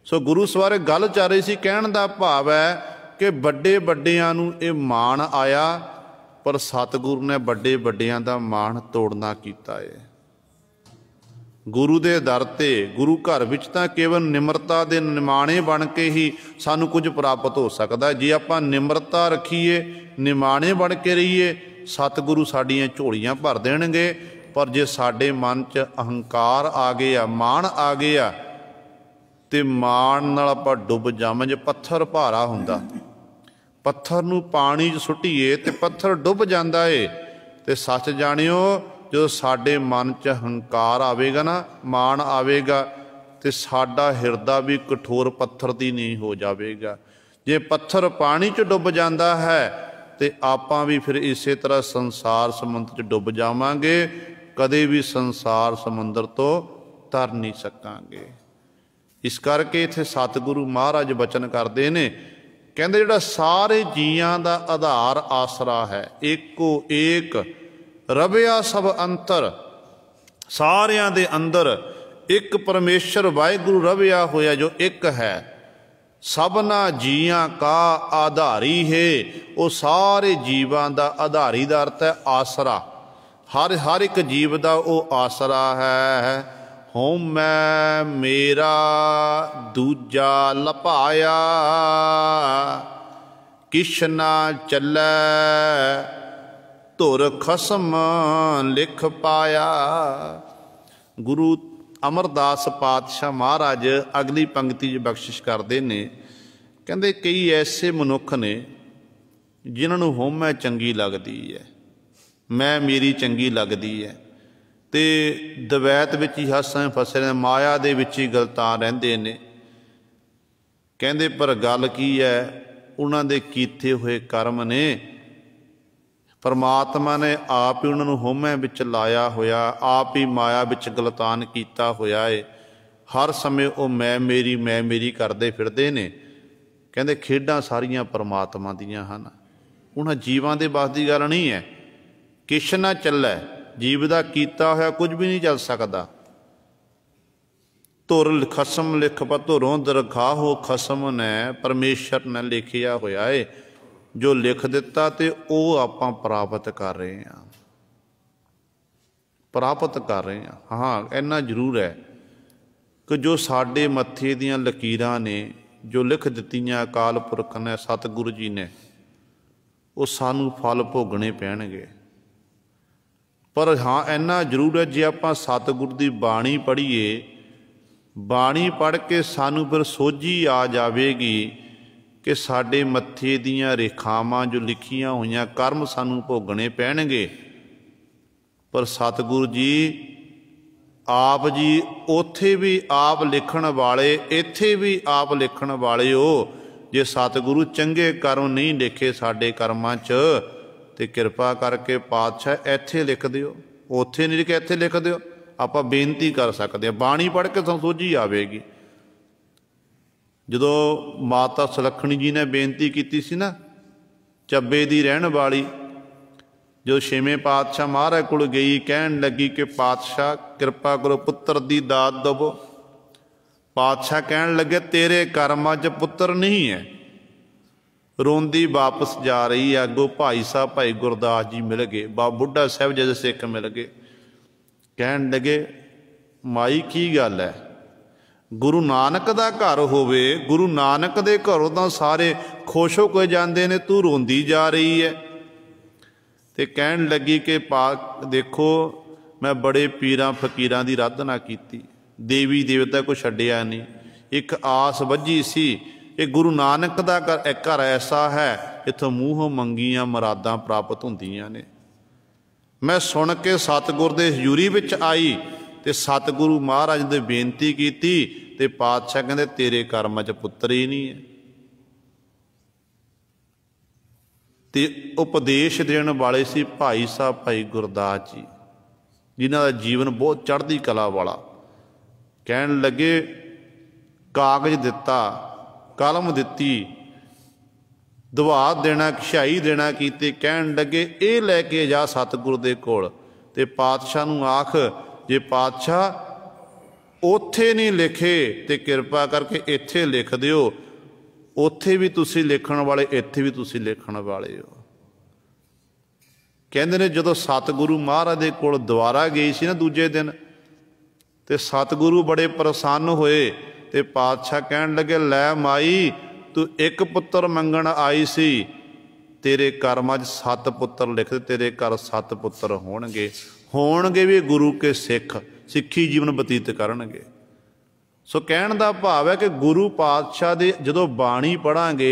Speaker 1: ਸੋ ਗੁਰੂ ਸਵਾਰੇ ਗੱਲ ਚੱਲ ਰਹੀ ਸੀ, ਕਹਿਣ ਦਾ ਭਾਵ ਹੈ ਕਿ ਵੱਡੇ ਵੱਡਿਆਂ ਨੂੰ ਇਹ ਮਾਣ ਆਇਆ, ਪਰ ਸਤਿਗੁਰੂ ਨੇ ਵੱਡੇ ਵੱਡਿਆਂ ਦਾ ਮਾਣ ਤੋੜਨਾ ਕੀਤਾ ਹੈ। ਗੁਰੂ ਦੇ ਦਰ 'ਤੇ, ਗੁਰੂ ਘਰ ਵਿੱਚ ਤਾਂ ਕੇਵਲ ਨਿਮਰਤਾ ਦੇ ਨਿਮਾਣੇ ਬਣ ਕੇ ਹੀ ਸਾਨੂੰ ਕੁਝ ਪ੍ਰਾਪਤ ਹੋ ਸਕਦਾ। ਜੇ ਆਪਾਂ ਨਿਮਰਤਾ ਰੱਖੀਏ, ਨਿਮਾਣੇ ਬਣ ਕੇ ਰਹੀਏ, ਸਤਿਗੁਰੂ ਸਾਡੀਆਂ ਝੋਲੀਆਂ ਭਰ ਦੇਣਗੇ। ਪਰ ਜੇ ਸਾਡੇ ਮਨ 'ਚ ਅਹੰਕਾਰ ਆ ਗਿਆ, ਮਾਣ ਆ ਗਿਆ, ਤੇ ਮਾਣ ਨਾਲ ਆਪਾਂ ਡੁੱਬ ਜਾਵਾਂ। ਜੇ ਪੱਥਰ ਭਾਰਾ ਹੁੰਦਾ, ਪੱਥਰ ਨੂੰ ਪਾਣੀ 'ਚ ਸੁੱਟੀਏ ਤੇ ਪੱਥਰ ਡੁੱਬ ਜਾਂਦਾ ਏ। ਤੇ ਸੱਚ ਜਾਣਿਓ, ਜਦੋਂ ਸਾਡੇ ਮਨ 'ਚ ਹੰਕਾਰ ਆਵੇਗਾ ਨਾ, ਮਾਣ ਆਵੇਗਾ, ਤੇ ਸਾਡਾ ਹਿਰਦਾ ਵੀ ਕਠੋਰ ਪੱਥਰ ਦੀ ਨਹੀਂ ਹੋ ਜਾਵੇਗਾ। ਜੇ ਪੱਥਰ ਪਾਣੀ 'ਚ ਡੁੱਬ ਜਾਂਦਾ ਹੈ ਤੇ ਆਪਾਂ ਵੀ ਫਿਰ ਇਸੇ ਤਰ੍ਹਾਂ ਸੰਸਾਰ ਸਮੁੰਦਰ 'ਚ ਡੁੱਬ ਜਾਵਾਂਗੇ, ਕਦੇ ਵੀ ਸੰਸਾਰ ਸਮੁੰਦਰ ਤੋਂ ਤਰ ਨਹੀਂ ਸਕਾਂਗੇ। ਇਸ ਕਰਕੇ ਇੱਥੇ ਸਤਿਗੁਰੂ ਮਹਾਰਾਜ ਬਚਨ ਕਰਦੇ ਨੇ, ਕਹਿੰਦੇ ਜਿਹੜਾ ਸਾਰੇ ਜੀਆਂ ਦਾ ਆਧਾਰ ਆਸਰਾ ਹੈ, ਏਕੋ ਏਕ ਰਵਿਆ ਸਭ ਅੰਤਰ, ਸਾਰਿਆਂ ਦੇ ਅੰਦਰ ਇੱਕ ਪਰਮੇਸ਼ਰ ਵਾਹਿਗੁਰੂ ਰਵਿਆ ਹੋਇਆ ਜੋ ਇੱਕ ਹੈ। ਸਭਨਾ ਜੀਆਂ ਕਾ ਆਧਾਰੀ ਹੈ, ਉਹ ਸਾਰੇ ਜੀਵਾਂ ਦਾ ਆਧਾਰੀ ਦਾ ਅਰਥ ਹੈ ਆਸਰਾ। ਹਰ ਇੱਕ ਜੀਵ ਦਾ ਉਹ ਆਸਰਾ ਹੈ। ਹਉਮੈ ਮੇਰਾ ਦੂਜਾ ਲਭਾਇਆ, ਕਿਛ ਨਾ ਚੱਲੈ ਧੁਰ ਖਸਮ ਲਿਖ ਪਾਇਆ। ਗੁਰੂ ਅਮਰਦਾਸ ਪਾਤਸ਼ਾਹ ਮਹਾਰਾਜ ਅਗਲੀ ਪੰਕਤੀ 'ਚ ਬਖਸ਼ਿਸ਼ ਕਰਦੇ ਨੇ, ਕਹਿੰਦੇ ਕਈ ਐਸੇ ਮਨੁੱਖ ਨੇ ਜਿਨ੍ਹਾਂ ਨੂੰ ਹਉਮੈ ਚੰਗੀ ਲੱਗਦੀ ਹੈ, ਮੈਂ ਮੇਰੀ ਚੰਗੀ ਲੱਗਦੀ ਹੈ, ਤੇ ਦਵੈਤ ਵਿੱਚ ਹੀ ਹੱਸਾਂ ਫਸੇ ਨੇ, ਮਾਇਆ ਦੇ ਵਿੱਚ ਹੀ ਗਲਤਾਂ ਰਹਿੰਦੇ ਨੇ। ਕਹਿੰਦੇ ਪਰ ਗੱਲ ਕੀ ਹੈ, ਉਹਨਾਂ ਦੇ ਕੀਤੇ ਹੋਏ ਕਰਮ ਨੇ, ਪਰਮਾਤਮਾ ਨੇ ਆਪ ਹੀ ਉਹਨਾਂ ਨੂੰ ਹਉਮੈ ਵਿੱਚ ਲਾਇਆ ਹੋਇਆ, ਆਪ ਹੀ ਮਾਇਆ ਵਿੱਚ ਗਲਤਾਨ ਕੀਤਾ ਹੋਇਆ ਏ। ਹਰ ਸਮੇਂ ਉਹ ਮੈਂ ਮੇਰੀ ਕਰਦੇ ਫਿਰਦੇ ਨੇ। ਕਹਿੰਦੇ ਖੇਡਾਂ ਸਾਰੀਆਂ ਪਰਮਾਤਮਾ ਦੀਆਂ ਹਨ, ਉਹਨਾਂ ਜੀਵਾਂ ਦੇ ਵੱਸ ਦੀ ਗੱਲ ਨਹੀਂ ਹੈ। ਕਿਛ ਨਾ ਚੱਲੈ, ਜੀਵ ਦਾ ਕੀਤਾ ਹੋਇਆ ਕੁਝ ਵੀ ਨਹੀਂ ਚੱਲ ਸਕਦਾ। ਧੁਰ ਖਸਮ ਲਿਖ ਧੁਰੋਂ ਦਰਖਾਹੋ ਖਸਮ ਨੇ, ਪਰਮੇਸ਼ਰ ਨੇ ਲਿਖਿਆ ਹੋਇਆ ਏ, ਜੋ ਲਿਖ ਦਿੱਤਾ ਤੇ ਉਹ ਆਪਾਂ ਪ੍ਰਾਪਤ ਕਰ ਰਹੇ ਹਾਂ, ਹਾਂ ਇੰਨਾ ਜ਼ਰੂਰ ਹੈ ਕਿ ਜੋ ਸਾਡੇ ਮੱਥੇ ਦੀਆਂ ਲਕੀਰਾਂ ਨੇ, ਜੋ ਲਿਖ ਦਿੱਤੀਆਂ ਅਕਾਲ ਪੁਰਖ ਨੇ, ਸਤਿਗੁਰੂ ਜੀ ਨੇ, ਉਹ ਸਾਨੂੰ ਫਲ ਭੋਗਣੇ ਪੈਣਗੇ। ਪਰ ਹਾਂ ਇੰਨਾ ਜ਼ਰੂਰ ਹੈ, ਜੇ ਆਪਾਂ ਸਤਿਗੁਰੂ ਦੀ ਬਾਣੀ ਪੜ੍ਹੀਏ, ਬਾਣੀ ਪੜ੍ਹ ਕੇ ਸਾਨੂੰ ਫਿਰ ਸੋਝੀ ਆ ਜਾਵੇਗੀ ਕਿ ਸਾਡੇ ਮੱਥੇ ਦੀਆਂ ਰੇਖਾਵਾਂ ਜੋ ਲਿਖੀਆਂ ਹੋਈਆਂ ਕਰਮ ਸਾਨੂੰ ਭੋਗਣੇ ਪੈਣਗੇ। ਪਰ ਸਤਿਗੁਰੂ ਜੀ ਆਪ ਜੀ ਉੱਥੇ ਵੀ ਆਪ ਲਿਖਣ ਵਾਲੇ, ਇੱਥੇ ਵੀ ਆਪ ਲਿਖਣ ਵਾਲੇ ਹੋ। ਜੇ ਸਤਿਗੁਰੂ ਚੰਗੇ ਕਰਮ ਨਹੀਂ ਲਿਖੇ ਸਾਡੇ ਕਰਮਾਂ 'ਚ, ਤੇ ਕਿਰਪਾ ਕਰਕੇ ਪਾਤਸ਼ਾਹ ਇੱਥੇ ਲਿਖ ਦਿਓ, ਉੱਥੇ ਨਹੀਂ ਲਿਖਿਆ ਇੱਥੇ ਲਿਖ ਦਿਓ। ਆਪਾਂ ਬੇਨਤੀ ਕਰ ਸਕਦੇ ਹਾਂ, ਬਾਣੀ ਪੜ੍ਹ ਕੇ ਸਾਨੂੰ ਸੋਝੀ ਆਵੇਗੀ। ਜਦੋਂ ਮਾਤਾ ਸੁਲੱਖਣੀ ਜੀ ਨੇ ਬੇਨਤੀ ਕੀਤੀ ਸੀ ਨਾ, ਚੱਬੇ ਦੀ ਰਹਿਣ ਵਾਲੀ, ਜੋ ਛੇਵੇਂ ਪਾਤਸ਼ਾਹ ਮਹਾਰਾਜ ਕੋਲ ਗਈ, ਕਹਿਣ ਲੱਗੀ ਕਿ ਪਾਤਸ਼ਾਹ ਕਿਰਪਾ ਕਰੋ ਪੁੱਤਰ ਦੀ ਦਾਤ ਦੇਵੋ। पातशाह कहन लगे तेरे कर्मां च पुत्र नहीं है। रोंदी वापस जा रही है, अगों भाई साहब भाई गुरदास जी मिल गए, बाबा बुढ़ा साहब जैसे सिख मिल गए। कहन लगे माई की गल है, गुरु नानक दा घर होवे, गुरु नानक दे घरों तां सारे खुश हो के जांदे ने, तू रोंदी जा रही है। ते कहन लगी कि देखो मैं बड़े पीरां फकीरां दी आराधना कीती, देवी देवता को छड्डिया नहीं, एक आस वज्जी सी ये गुरु नानक दा घर ऐसा है इत्थों मूँह मंगियां मुरादां प्राप्त होंदियां ने। मैं सुन के सतगुर दे हजूरी विच आई ते सतगुरु महाराज ने बेनती की ते पातशाह कहंदे तेरे कर्मां च पुत्र ही नहीं है। ते उपदेश देण वाले सी भाई साहब भाई गुरदास जी, जिन्हां दा जीवन बहुत चढ़दी कला वाला। कहन लगे कागज दिता, कलम दिती, दवा देना शाही देना कीते। कहन लगे ये लैके जा सतगुर दे कोल ते पातशाह नूं आख जे पातशाह उत्थे नहीं लिखे ते किरपा करके इत्थे लिख दिओ, उत्थे भी तुसीं लिखण वाले इत्थे भी तुसीं लिखण वाले हो। कहंदे ने जदों सतगुरु महाराज दे कोल दुबारा गई सी ना दूजे दिन, ते सतगुरु बड़े प्रसन्न होए ते पातशाह कहन लगे लै माई तू एक पुत्र मंगण आई सी, तेरे कर्मां 'च 7 पुत्र लिख दे, तेरे घर 7 पुत्र होणगे भी गुरु के सिख, सिੱਖੀ जीवन बतीत करनगे। सो कहण दा भाव है कि गुरु पातशाह दे जदों बाणी पढ़ांगे,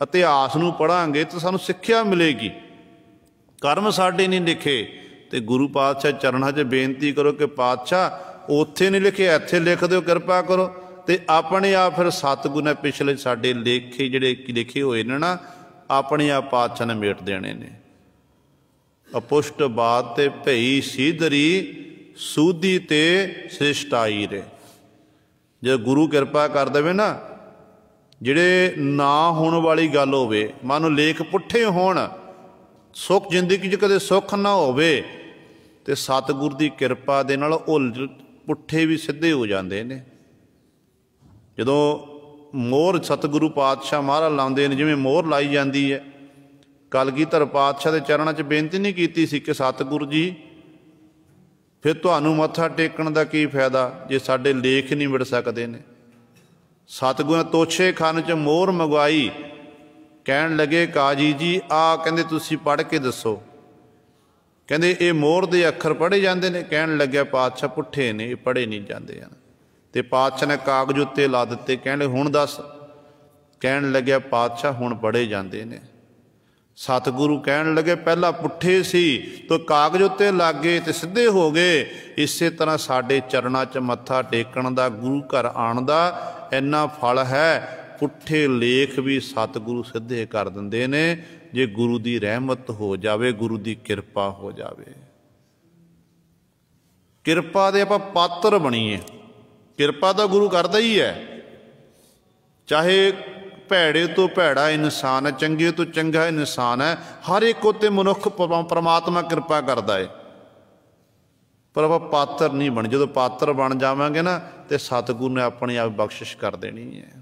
Speaker 1: इतिहास नूं पढ़ांगे तो सानूं सिੱਖਿਆ मिलेगी। कर्म साडे नहीं लिखे ते गुरु पातशाह चरणां 'च बेनती करो कि पातशाह उत्थे नहीं लिखे इत्थे लिख दिओ, किरपा करो। ते अपने आप फिर सतगुर ने पिछले साडे लेखे जिहड़े लिखे होए ने ना, अपने आप पातशाह ने मेट देने ने। अपुष्ट बात ते भई सीधरी सूधी ते सृष्टाई रे। जे गुरु किरपा कर देवे ना, जिहड़े ना होने वाली गल होवे, मानो लेख पुठे होण, सुख जिंदगी च कदे सुख ना होवे, ते सतगुर दी किरपा दे नाल ओह पुठे भी सीधे हो जांदे ने। जदों मोहर सतगुरु पातशाह महाराज लाउंदे ने, जिवें मोहर लाई जाती है, कलगीधर पातशाह के चरणों च बेनती नहीं की सी कि सतगुरु जी फिर तुहानूं मत्था टेकण दा की फायदा जे साडे लेख नहीं मिट सकदे ने। सतगुरु ने तोछे खाने च मोहर मंगवाई, कहण लगे काजी जी आ कहंदे तुसीं पढ़ के दसो। कहंदे ये मोहर दे अखर पढ़े जांदे ने। कहण लग्या पातशाह पुठे ने, पढ़े नहीं जांदे हन। ते पातशाह ने कागज उत्ते ला दिते, कहण हुण दस। कहण लग्या पातशाह हुण पढ़े जांदे ने। सतगुरु कहण लगे पहला पुठे सी तो कागज उत्ते लग गए ते सीधे हो गए। इसे तरह साडे चरणां च मत्था टेकण दा, गुरु घर आउण दा इन्ना फल है। पुठे लेख भी सतगुरु सीधे कर दिंदे ने जे गुरु दी रहमत हो जावे, गुरु दी किरपा हो जावे। किरपा दे आपां पात्र बणीए। किरपा तो गुरु करता ही है, चाहे भैड़े तो भैड़ा इंसान है, चंगे तो चंगा इंसान है, हर एक उत्ते मनुख परमात्मा किरपा करता है। पर आप पात्र नहीं बन, जो पात्र बन जावांगे ना तो सतगुरु ने अपने आप बख्शिश कर देनी है।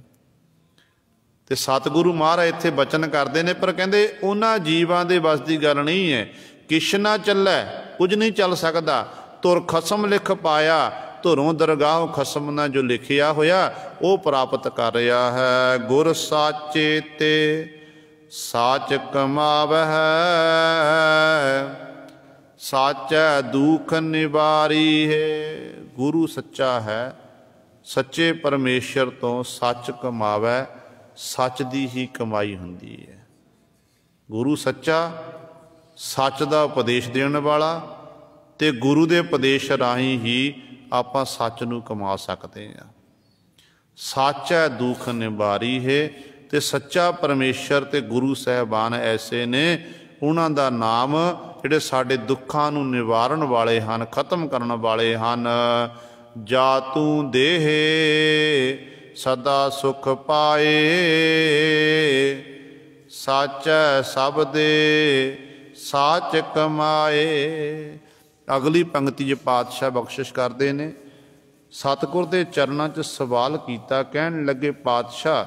Speaker 1: तो सतगुरु महाराज इत्थे बचन करते हैं, पर कहते उन्हां जीवां दे बस की गल नहीं है। किश ना चलै, कुछ नहीं चल सकता। तुर खसम लिख पाया, धुरों दरगाह खसम ना जो लिखिया होया वो प्राप्त कर रहा है। गुर साचे ते साच कमावह, साचा दुख निवारी है। गुरु सच्चा है, सच्चे परमेश्वर तो सच कमावै, सच दी ही कमाई हुंदी है। गुरु सच्चा, सच दा उपदेश देने वाला, ते गुरु दे उपदेश राही ही आपां सच नूं कमा सकते हैं। सच है दुख निवारी है, ते सच्चा परमेश्वर ते गुरु साहबान ऐसे ने, उन्हां दा नाम जिहड़े साडे दुखां नूं निवारण वाले हन, खत्म करन वाले हन। जा तू देह सदा सुख पाए, सच सब दे साच कमाए। अगली पंक्ति च पातशाह बख्शिश करते हैं, सतगुर के चरणों च सवाल किया। कहन लगे पातशाह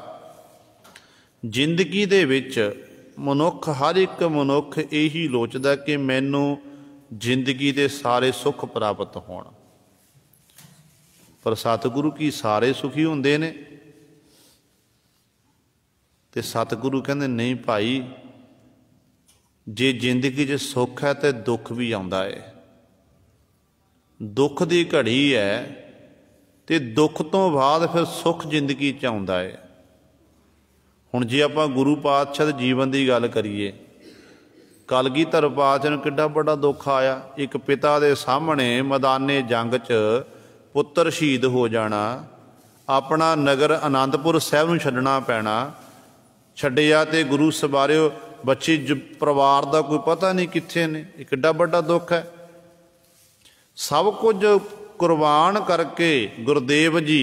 Speaker 1: जिंदगी दे विच मनुख हर एक मनुख यही लोचदा कि मैनू जिंदगी दे सारे सुख प्राप्त होण, पर सतगुरु की सारे सुखी हुंदे ने? ते सतगुरु कहंदे नहीं भाई, जे जिंदगी च सुख है तो दुख भी आउंदा है। दुख की घड़ी है तो दुख तो बाद फिर सुख जिंदगी च आउंदा है। हुण जे आपां गुरु पातशाह दे जीवन की गल करिए, कलगीधर पातशाह नूं किड्डा बड़ा दुख आया। एक पिता दे सामने मैदाने जंग च पुत्र शहीद हो जाना, अपना नगर आनंदपुर साहिब नूं छड्डना पैना, छड्डिया ते गुरु सवारियो बच्चे परिवार का कोई पता नहीं कित्थे ने। एक किड्डा बड़ा दुख है। सब कुछ कुर्बान करके गुरुदेव जी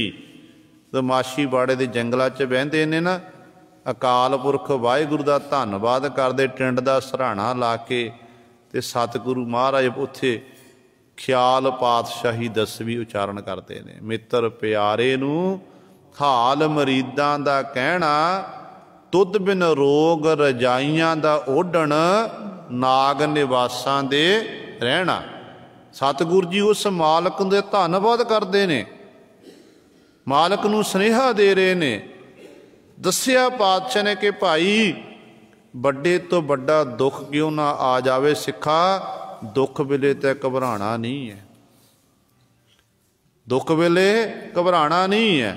Speaker 1: दमाशी बाड़े के जंगलों च बहिंदे ने ना, अकाल पुरख वाहिगुरु का धन्नवाद करते, टिंड का सराहना ला के ते सतगुरु महाराज उत्थे ख्याल पातशाही दसवीं उचारण करते हैं। मित्र प्यारे नूं हाल मरीदां दा कहना, तुद बिन रोग रजाइयां दा ओढ़ण, नाग निवासां दे रहना। सतगुरु जी उस मालक दे धन्नवाद करते ने, मालक नूं सुनेहा दे रहे ने। दस्सिया पातशाह ने कि भाई बड़े तो बड़ा दुख क्यों ना आ जावे सिखा, दुख वेले ते घबराना नहीं है। दुख वेले घबराना नहीं है।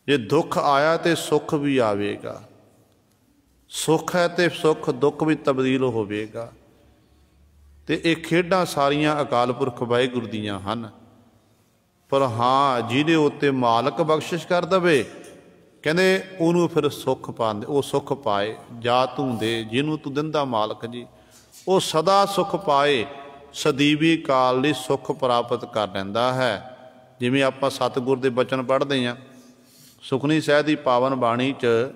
Speaker 1: जे दुख आया तो सुख भी आवेगा, सुख है तो सुख दुख भी तब्दील होवेगा। तो ये खेडां सारियां अकाल पुरख वाहिगुरू दियां हन। पर हाँ जिहदे उत्ते मालक बख्शिश कर दवे, कहंदे उहनूं फिर सुख पांदे, वो सुख पाए। जा तूं दे जिहनूं तूं दिंदा मालक जी, वो सदा सुख पाए, सदीवी काल लई सुख प्राप्त कर लैंदा है। जिवें आपां सतगुर दे बचन पढ़दे हां, सुखनी साहिब की पावन बाणी च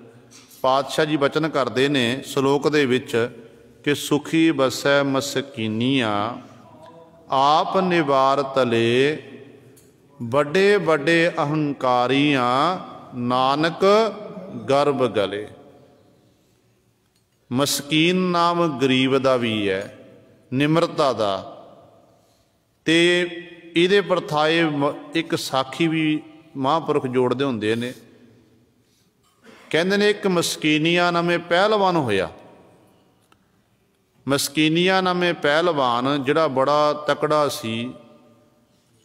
Speaker 1: पातशाह जी बचन करते ने सलोक दे विच कि सुखी बसै मसकीनियां, आप निवार तले, बड़े बड़े अहंकारियां, नानक गर्भ गले। मसकीन नाम गरीब का भी है, निमरता का। ते इहदे परथाए एक साखी भी महापुरख जोड़ते होंदे ने। कहंदे ने एक मसकीनिया नामे पहलवान होया। मसकीनिया नामे पहलवान जिहड़ा बड़ा तकड़ा सी,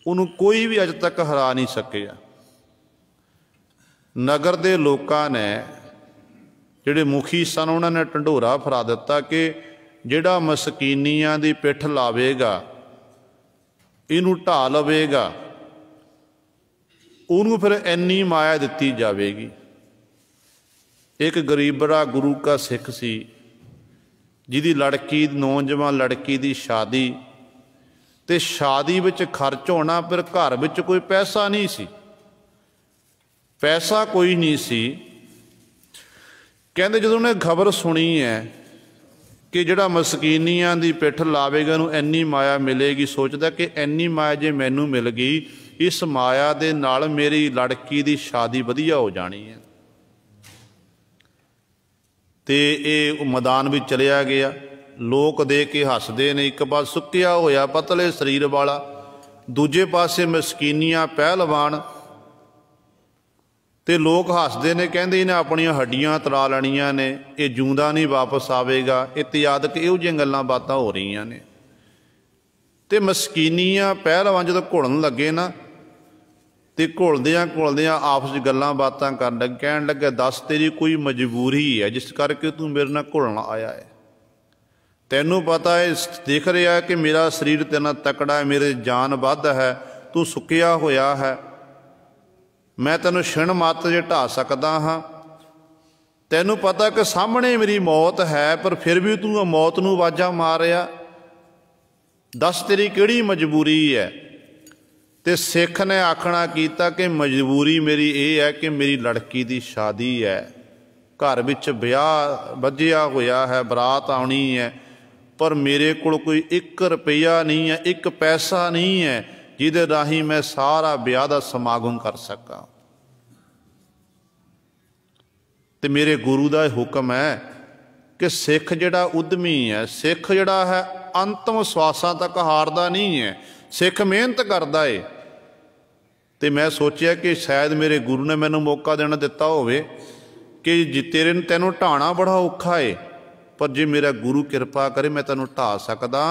Speaker 1: उन्होंने कोई भी अज तक हरा नहीं सकिया। नगर के लोगों ने जिहड़े मुखी सन उन्होंने ढंढोरा फरा दिता कि जिहड़ा मसकीनिया की पिठ लावेगा, इनू ढा लवेगा, उन्होंने फिर इन्नी माया दिती जाएगी। एक गरीबड़ा गुरु का सिख सी, जिहदी लड़की नौजवान लड़की की शादी, ते शादी विच खर्च होना, फिर घर विच कोई पैसा नहीं सी, पैसा कोई नहीं सी। कहंदे जदों उन्हें खबर सुनी है कि जिहड़ा मसकीनियां दी पिठ लावेगा नूं इन्नी माया मिलेगी, सोचदा कि इन्नी माया जे मैनूं मिल गई, इस माया दे नाल मेरी लड़की दी शादी वधिया हो जानी है। ते ये मैदान भी चलिया गया। लोग दे के हसदे ने, एक पास सुक्किया होया पतले शरीर वाला, दूजे पासे मसकीनियां पहलवान। ते लोग हसदे ने, कहंदे इन्हें अपनियां हड्डियां तला लैणियां ने, ये जूंदा नहीं वापस आवेगा। इत्यादक इहो जिहियां गल्लां बातां हो रही ने। ते मसकीनियां पहलवान जदों घुलण लगे ना, तो घुलदियां आपस च गल्लां बातां करन लगे। कहण लगे दस तेरी कोई मजबूरी है जिस करके तू मेरे नाल घुलण आया है? तैनूं पता है, देख रहा है कि मेरा शरीर तेरे नाल तकड़ा है, मेरे जान वध है, तू सुक्किया होया है, मैं तैनूं छिण मत जे ढा सकदा हाँ। तैनूं पता कि सामने मेरी मौत है, पर फिर भी तू मौत नूं आवाज़ां मार रहा। दस तेरी किहड़ी मजबूरी है? तो सिख ने आखना कीता कि मजबूरी मेरी ये है कि मेरी लड़की की शादी है, घर विच ब्याह वधिया होया है, बरात आउणी है, पर मेरे कोल कोई 1 रुपया नहीं है, 1 पैसा नहीं है जिहदे राही मैं सारा ब्याह दा समागम कर सकां। ते मेरे गुरु का हुक्म है कि सिख जिहड़ा उद्यमी है, सिख जिहड़ा है अंतिम श्वासां तक हारदा नहीं है, सिख मेहनत करदा है। तो मैं सोचिया कि शायद मेरे गुरु ने मैनू मौका देना दिता होवे कि जे तैनूं ढाणा बड़ा औखा है, पर जे मेरा गुरु किरपा करे मैं तैनूं ढा सकदा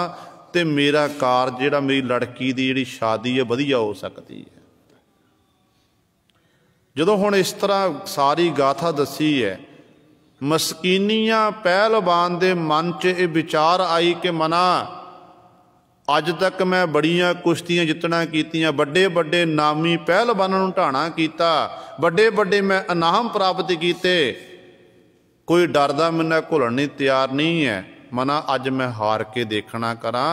Speaker 1: ते मेरा कारज जिहड़ा मेरी लड़की की जिहड़ी शादी है वधिया हो सकती है। जदों हुण इस तरह सारी गाथा दसी है, मस्कीनियां पहलवान दे मन च ये विचार आई कि मना अज तक मैं बड़ियां कुश्तियां जितना कीतियां, बड़े बड़े नामी पहलवानों नूं ढाणा कीता, बड़े बड़े मैं इनाम प्राप्त किए, कोई डरदा मैनूं घुलण नहीं तैयार नहीं है। मना अज मैं हार के देखना करा,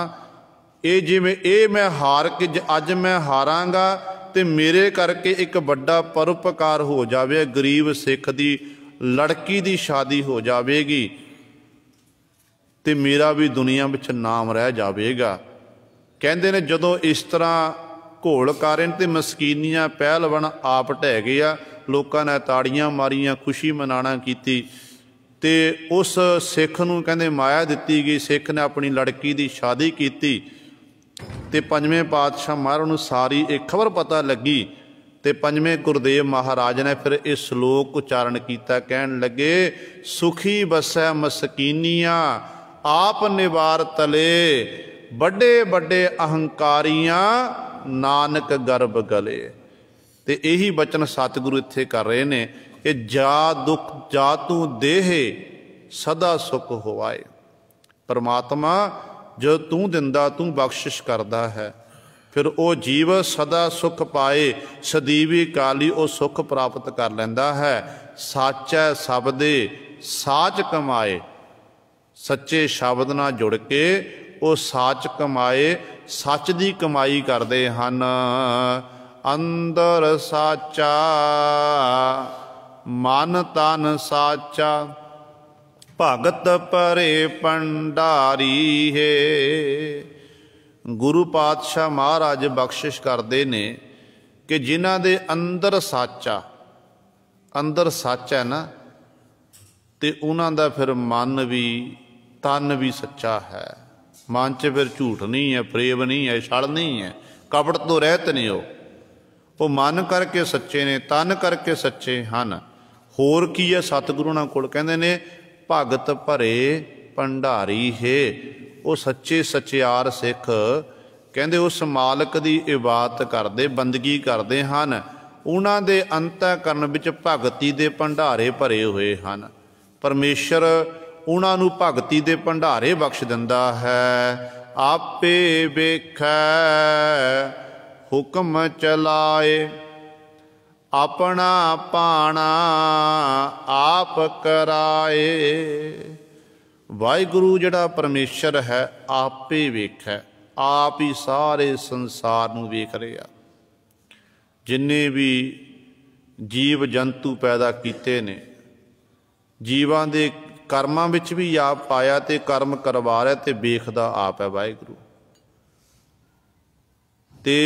Speaker 1: ये जिवें ये मैं हार के अज मैं हारांगा तो मेरे करके एक बड़ा परोपकार हो जावे, गरीब सिख की लड़की की शादी हो जाएगी तो मेरा भी दुनिया में नाम रह जाएगा। कहते ने जदों इस तरह घोल कारण तो मस्कीनियां पहलवान आप ढह गया, लोगों ने ताड़ियां मारियां, खुशी मनाना की, ते उस सिख नूं कहंदे माया दिती गई। सिख ने अपनी लड़की की शादी की ते पंजवें पातशाह महाराज नूं सारी एक खबर पता लगी ते पंजवें गुरदेव महाराज ने फिर इस श्लोक उच्चारण किया, कहन लगे सुखी बसै मस्कीनियां आप निवार तले, बड़े बड़े अहंकारियां नानक गर्भ गले। ते यही बचन सतगुरु इत्थे कर रहे ने कि जा दुख जा तू देहे सदा सुख होवाए। परमात्मा जो तू दिंदा, तू बख्शिश करदा है, फिर वो जीव सदा सुख पाए, सदीवी काली वो सुख प्राप्त कर लैंदा है। साचै शब्दे साच कमाए, सच्चे शब्द नाल जुड़ के वो साच कमाए, सच की कमाई करते हैं। अंदर साचा मन तन साचा, भगत परे भंडारी है। गुरु पातशाह महाराज बख्शिश करते ने कि जिन्हां दे अंदर साचा, अंदर सच है ना, तो उन्हां दा फिर मन भी तन भी सच्चा है। मन च फिर झूठ नहीं है, प्रेम नहीं है, छल नहीं है, कपट तो रहत ने। वो मन करके सच्चे ने, तन करके सच्चे हैं। होर की है सतगुरु नां कोल कहंदे ने भगत भरे भंडारी है। वो सच्चे सचियार सिख कहंदे उस मालक की इबादत करते, बंदगी करते हैं। उन्हां दे अंतःकरण विच भगती दे भंडारे भरे हुए हैं। परमेश्वर उन्हां नूं भगती दे भंडारे बख्श दिंदा है। आपे वेखै हुक्म चलाए, अपना पाना आप कराए। वाहिगुरु जिहड़ा परमेश्वर है आपे वेखै, आप ही सारे संसार नूं वेख रहा। जिन्ने भी जीव जंतु पैदा किए ने, जीवां दे कर्मां विच भी आप पाया ते कर्म करवा रहा ते वेखदा आप है वाहिगुरू। ते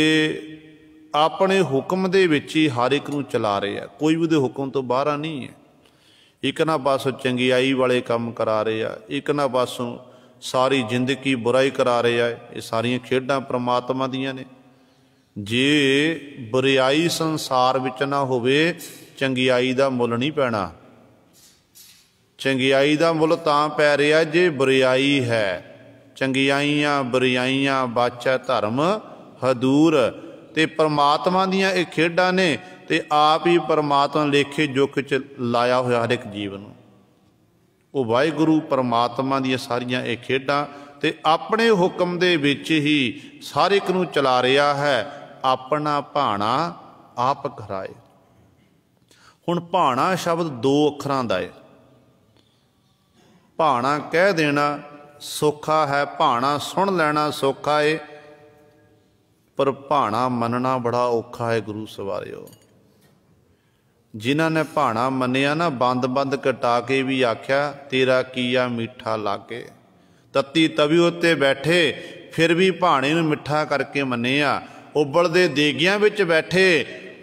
Speaker 1: अपने हुक्म दे विच ही हर एक नूं चला रहे हैं, कोई भी उहदे हुक्म तो बाहर नहीं है। एक ना पासों चंगियाई वाले काम करा रहे हैं, एक ना पासों सारी जिंदगी बुराई करा रहे हैं। ये सारियां खेडां परमात्मा दियां ने। जे बुराई संसार विच ना होवे, चंगियाई दा मुल नहीं पैना। चंगियाई दा मुल तां पै रहा जे बुराई है। चंगियाइयां बुराइयां बाचा धर्म हदूर। ते परमात्मा दियां ये खेडां ने, ते आप ही परमात्मा लेखे जोख च लाया होया हर एक जीव नूं। वो वाहिगुरू परमात्मा दियां सारियां ये खेडां ते अपने हुक्म दे विच ही सारे एक नूं चला रहा है। अपना भाणा आप कराए। हुण भाणा शब्द दो अखरां दा है। भाणा कह देना सौखा है, भाणा सुन लेना सौखा है, पर भाणा मनना बड़ा औखा है। गुरु सवारियो, जिन्हां ने भाणा मनिया ना, बंद बंद कटा के भी आख्या तेरा किया मीठा लागे। तत्ती तवी उत्ते बैठे फिर भी भाणे नूं मिठा करके मनिया। उबलदे देगियां विच बैठे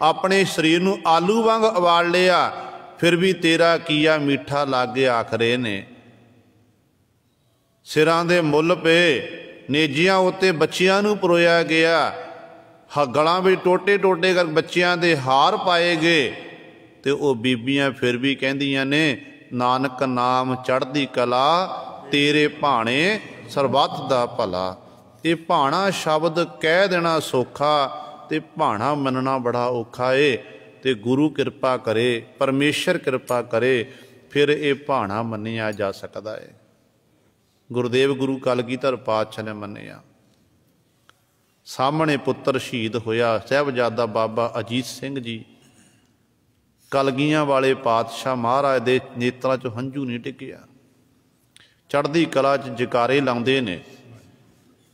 Speaker 1: अपने शरीर नूं आलू वांग उबाल लिया, फिर भी तेरा कीया मीठा लागे आख रहे ने। सिरां दे मुੱਲ पे नेजियां उत्ते बच्चियां नूं परोया गया, गलां विच टोटे टोटे कर बच्चियां दे हार पाए गए, ते वो बीबियां फिर भी कहंदियां ने नानक नाम चढ़दी कला, तेरे भाणे सरबत दा भला। ये भाणा शब्द कह देना सौखा ते भाणा मनना बड़ा औखा है। ते गुरु कृपा करे, परमेश्वर कृपा करे, फिर ये भाणा मन्निया जा सकता है। गुरुदेव गुरु कलगीधर पातशाह ने मन्निया। सामने पुत्र शहीद होया साहिबजादा बाबा अजीत सिंह जी। कलगियां वाले पातशाह महाराज दे नेत्रां चों हंझू नहीं टिकिया, चढ़दी कला च जकारे लाउंदे ने।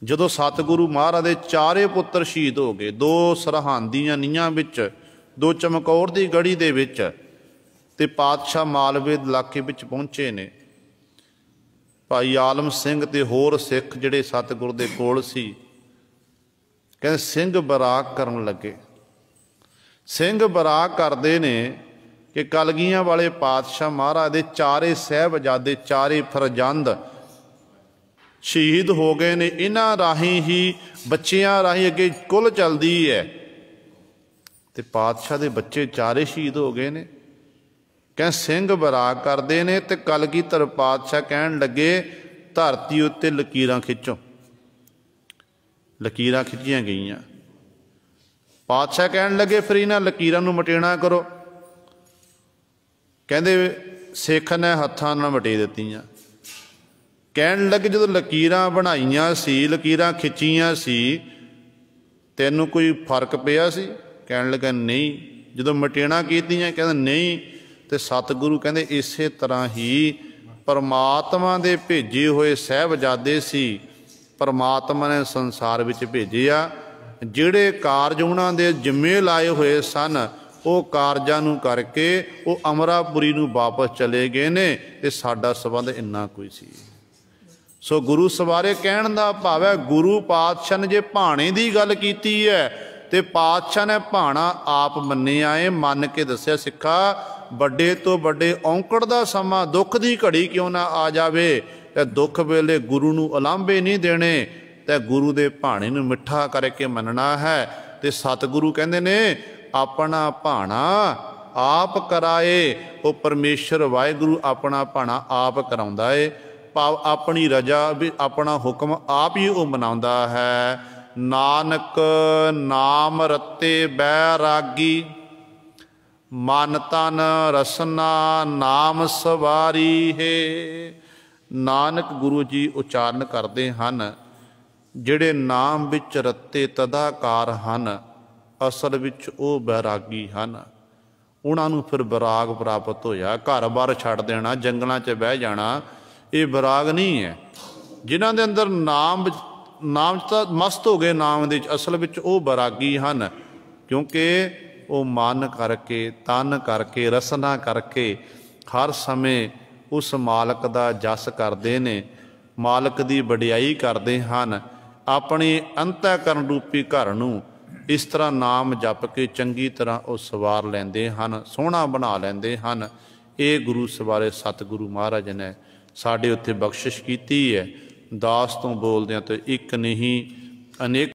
Speaker 1: जदों सतगुरु महाराज दे चारे पुत्र शहीद हो गए, दो सरहंद दीआं नीहां विच, दो चमकौर दी गढ़ी दे विच, ते पातशाह मालवे इलाके विच पहुंचे ने। भाई आलम सिंह ते होर सिख जिहड़े सतगुर दे कोल सी, कहते सिंह बराक करन लगे। सिंह बराक करदे ने कि कलगियां वाले पातशाह महाराज दे चारे साहिबजादे, चारे फरजंद शहीद हो गए ने। इन्हां राही ही बच्चियां राही अगे कुल चलदी है, ते पातशाह दे बच्चे चारे शहीद हो गए ने। कह सिंह बराक करते ने, ते कलगीधर पातशाह कहन लगे धरती उत्ते लकीरां खिंचो। लकीरां खिंचियां गईयां। पातशाह कहन लगे फिर इन्हां लकीरां नूं मटेना करो। कहंदे सिख ने हत्थां नाल मटे दित्तियां। कहन लगे जदों लकीरां बनाईयां सी, लकीरां खिंचियां सी, तैनूं कोई फर्क पिया सी? कहन लगा नहीं। जदों मटेना कीतियां कहंदे नहीं। ते सतगुरु कहंदे इसे तरह ही परमात्मा दे भेजे हुए साहिबजादे सी, परमात्मा ने संसार विच भेजे आ। जिहड़े कारज उन्हां दे जिम्मे लाए हुए सन, वो कारजां नूं करके वो अमरापुरी नूं वापस चले गए ने, ते साडा संबंध इन्ना कोई सी। सो गुरु सवारे कहण दा भाव है, गुरु पातशाह ने जे भाणे दी गल कीती है, ते पातशाह ने भाणा आप मन्निया है। मन के दस्सिया सिक्खा, बड़े तो बड़े औंकड़ दा समा, दुख दी घड़ी क्यों ना आ जावे, ते दुख वेले गुरु नूं उलांभे नहीं देने, ते गुरु दे भाणे नूं मिठा करके मनना है। ते सतगुरु कहंदे ने अपना भाणा आप कराए। वो परमेश्वर वाहिगुरु अपना भाणा आप कराउंदा है, भाव अपनी रजा भी, अपना हुक्म आप ही वो मनाउंदा है। नानक नाम रते बैरागी, मन तन रसना नाम सवारी है। नानक गुरु जी उचारण करते हैं, जिहड़े नाम विच रते तदाकार हन, असल विच वो बैरागी हन। उन्होंने फिर बैराग प्राप्त होया। घर बार छड्ड देना, जंगलों च बह जाना, ये बैराग नहीं है। जिन्हां दे अंदर नाम च मस्त हो गए, नाम दे असल विच वो बैरागी हन, क्योंकि वो मन करके, तन करके, रसना करके हर समय उस मालक दा जस करते ने, मालक दी वडियाई करते हैं। अपने अंतःकरण रूपी घर नूं इस तरह नाम जप के चंगी तरह वो सवार लेंदे हन, सोहना बना लेंदे हन। ये गुरु सवारे सतगुरु महाराज ने साडे उत्ते बख्शिश कीती है। दास तो बोलदे तो एक नहीं अनेक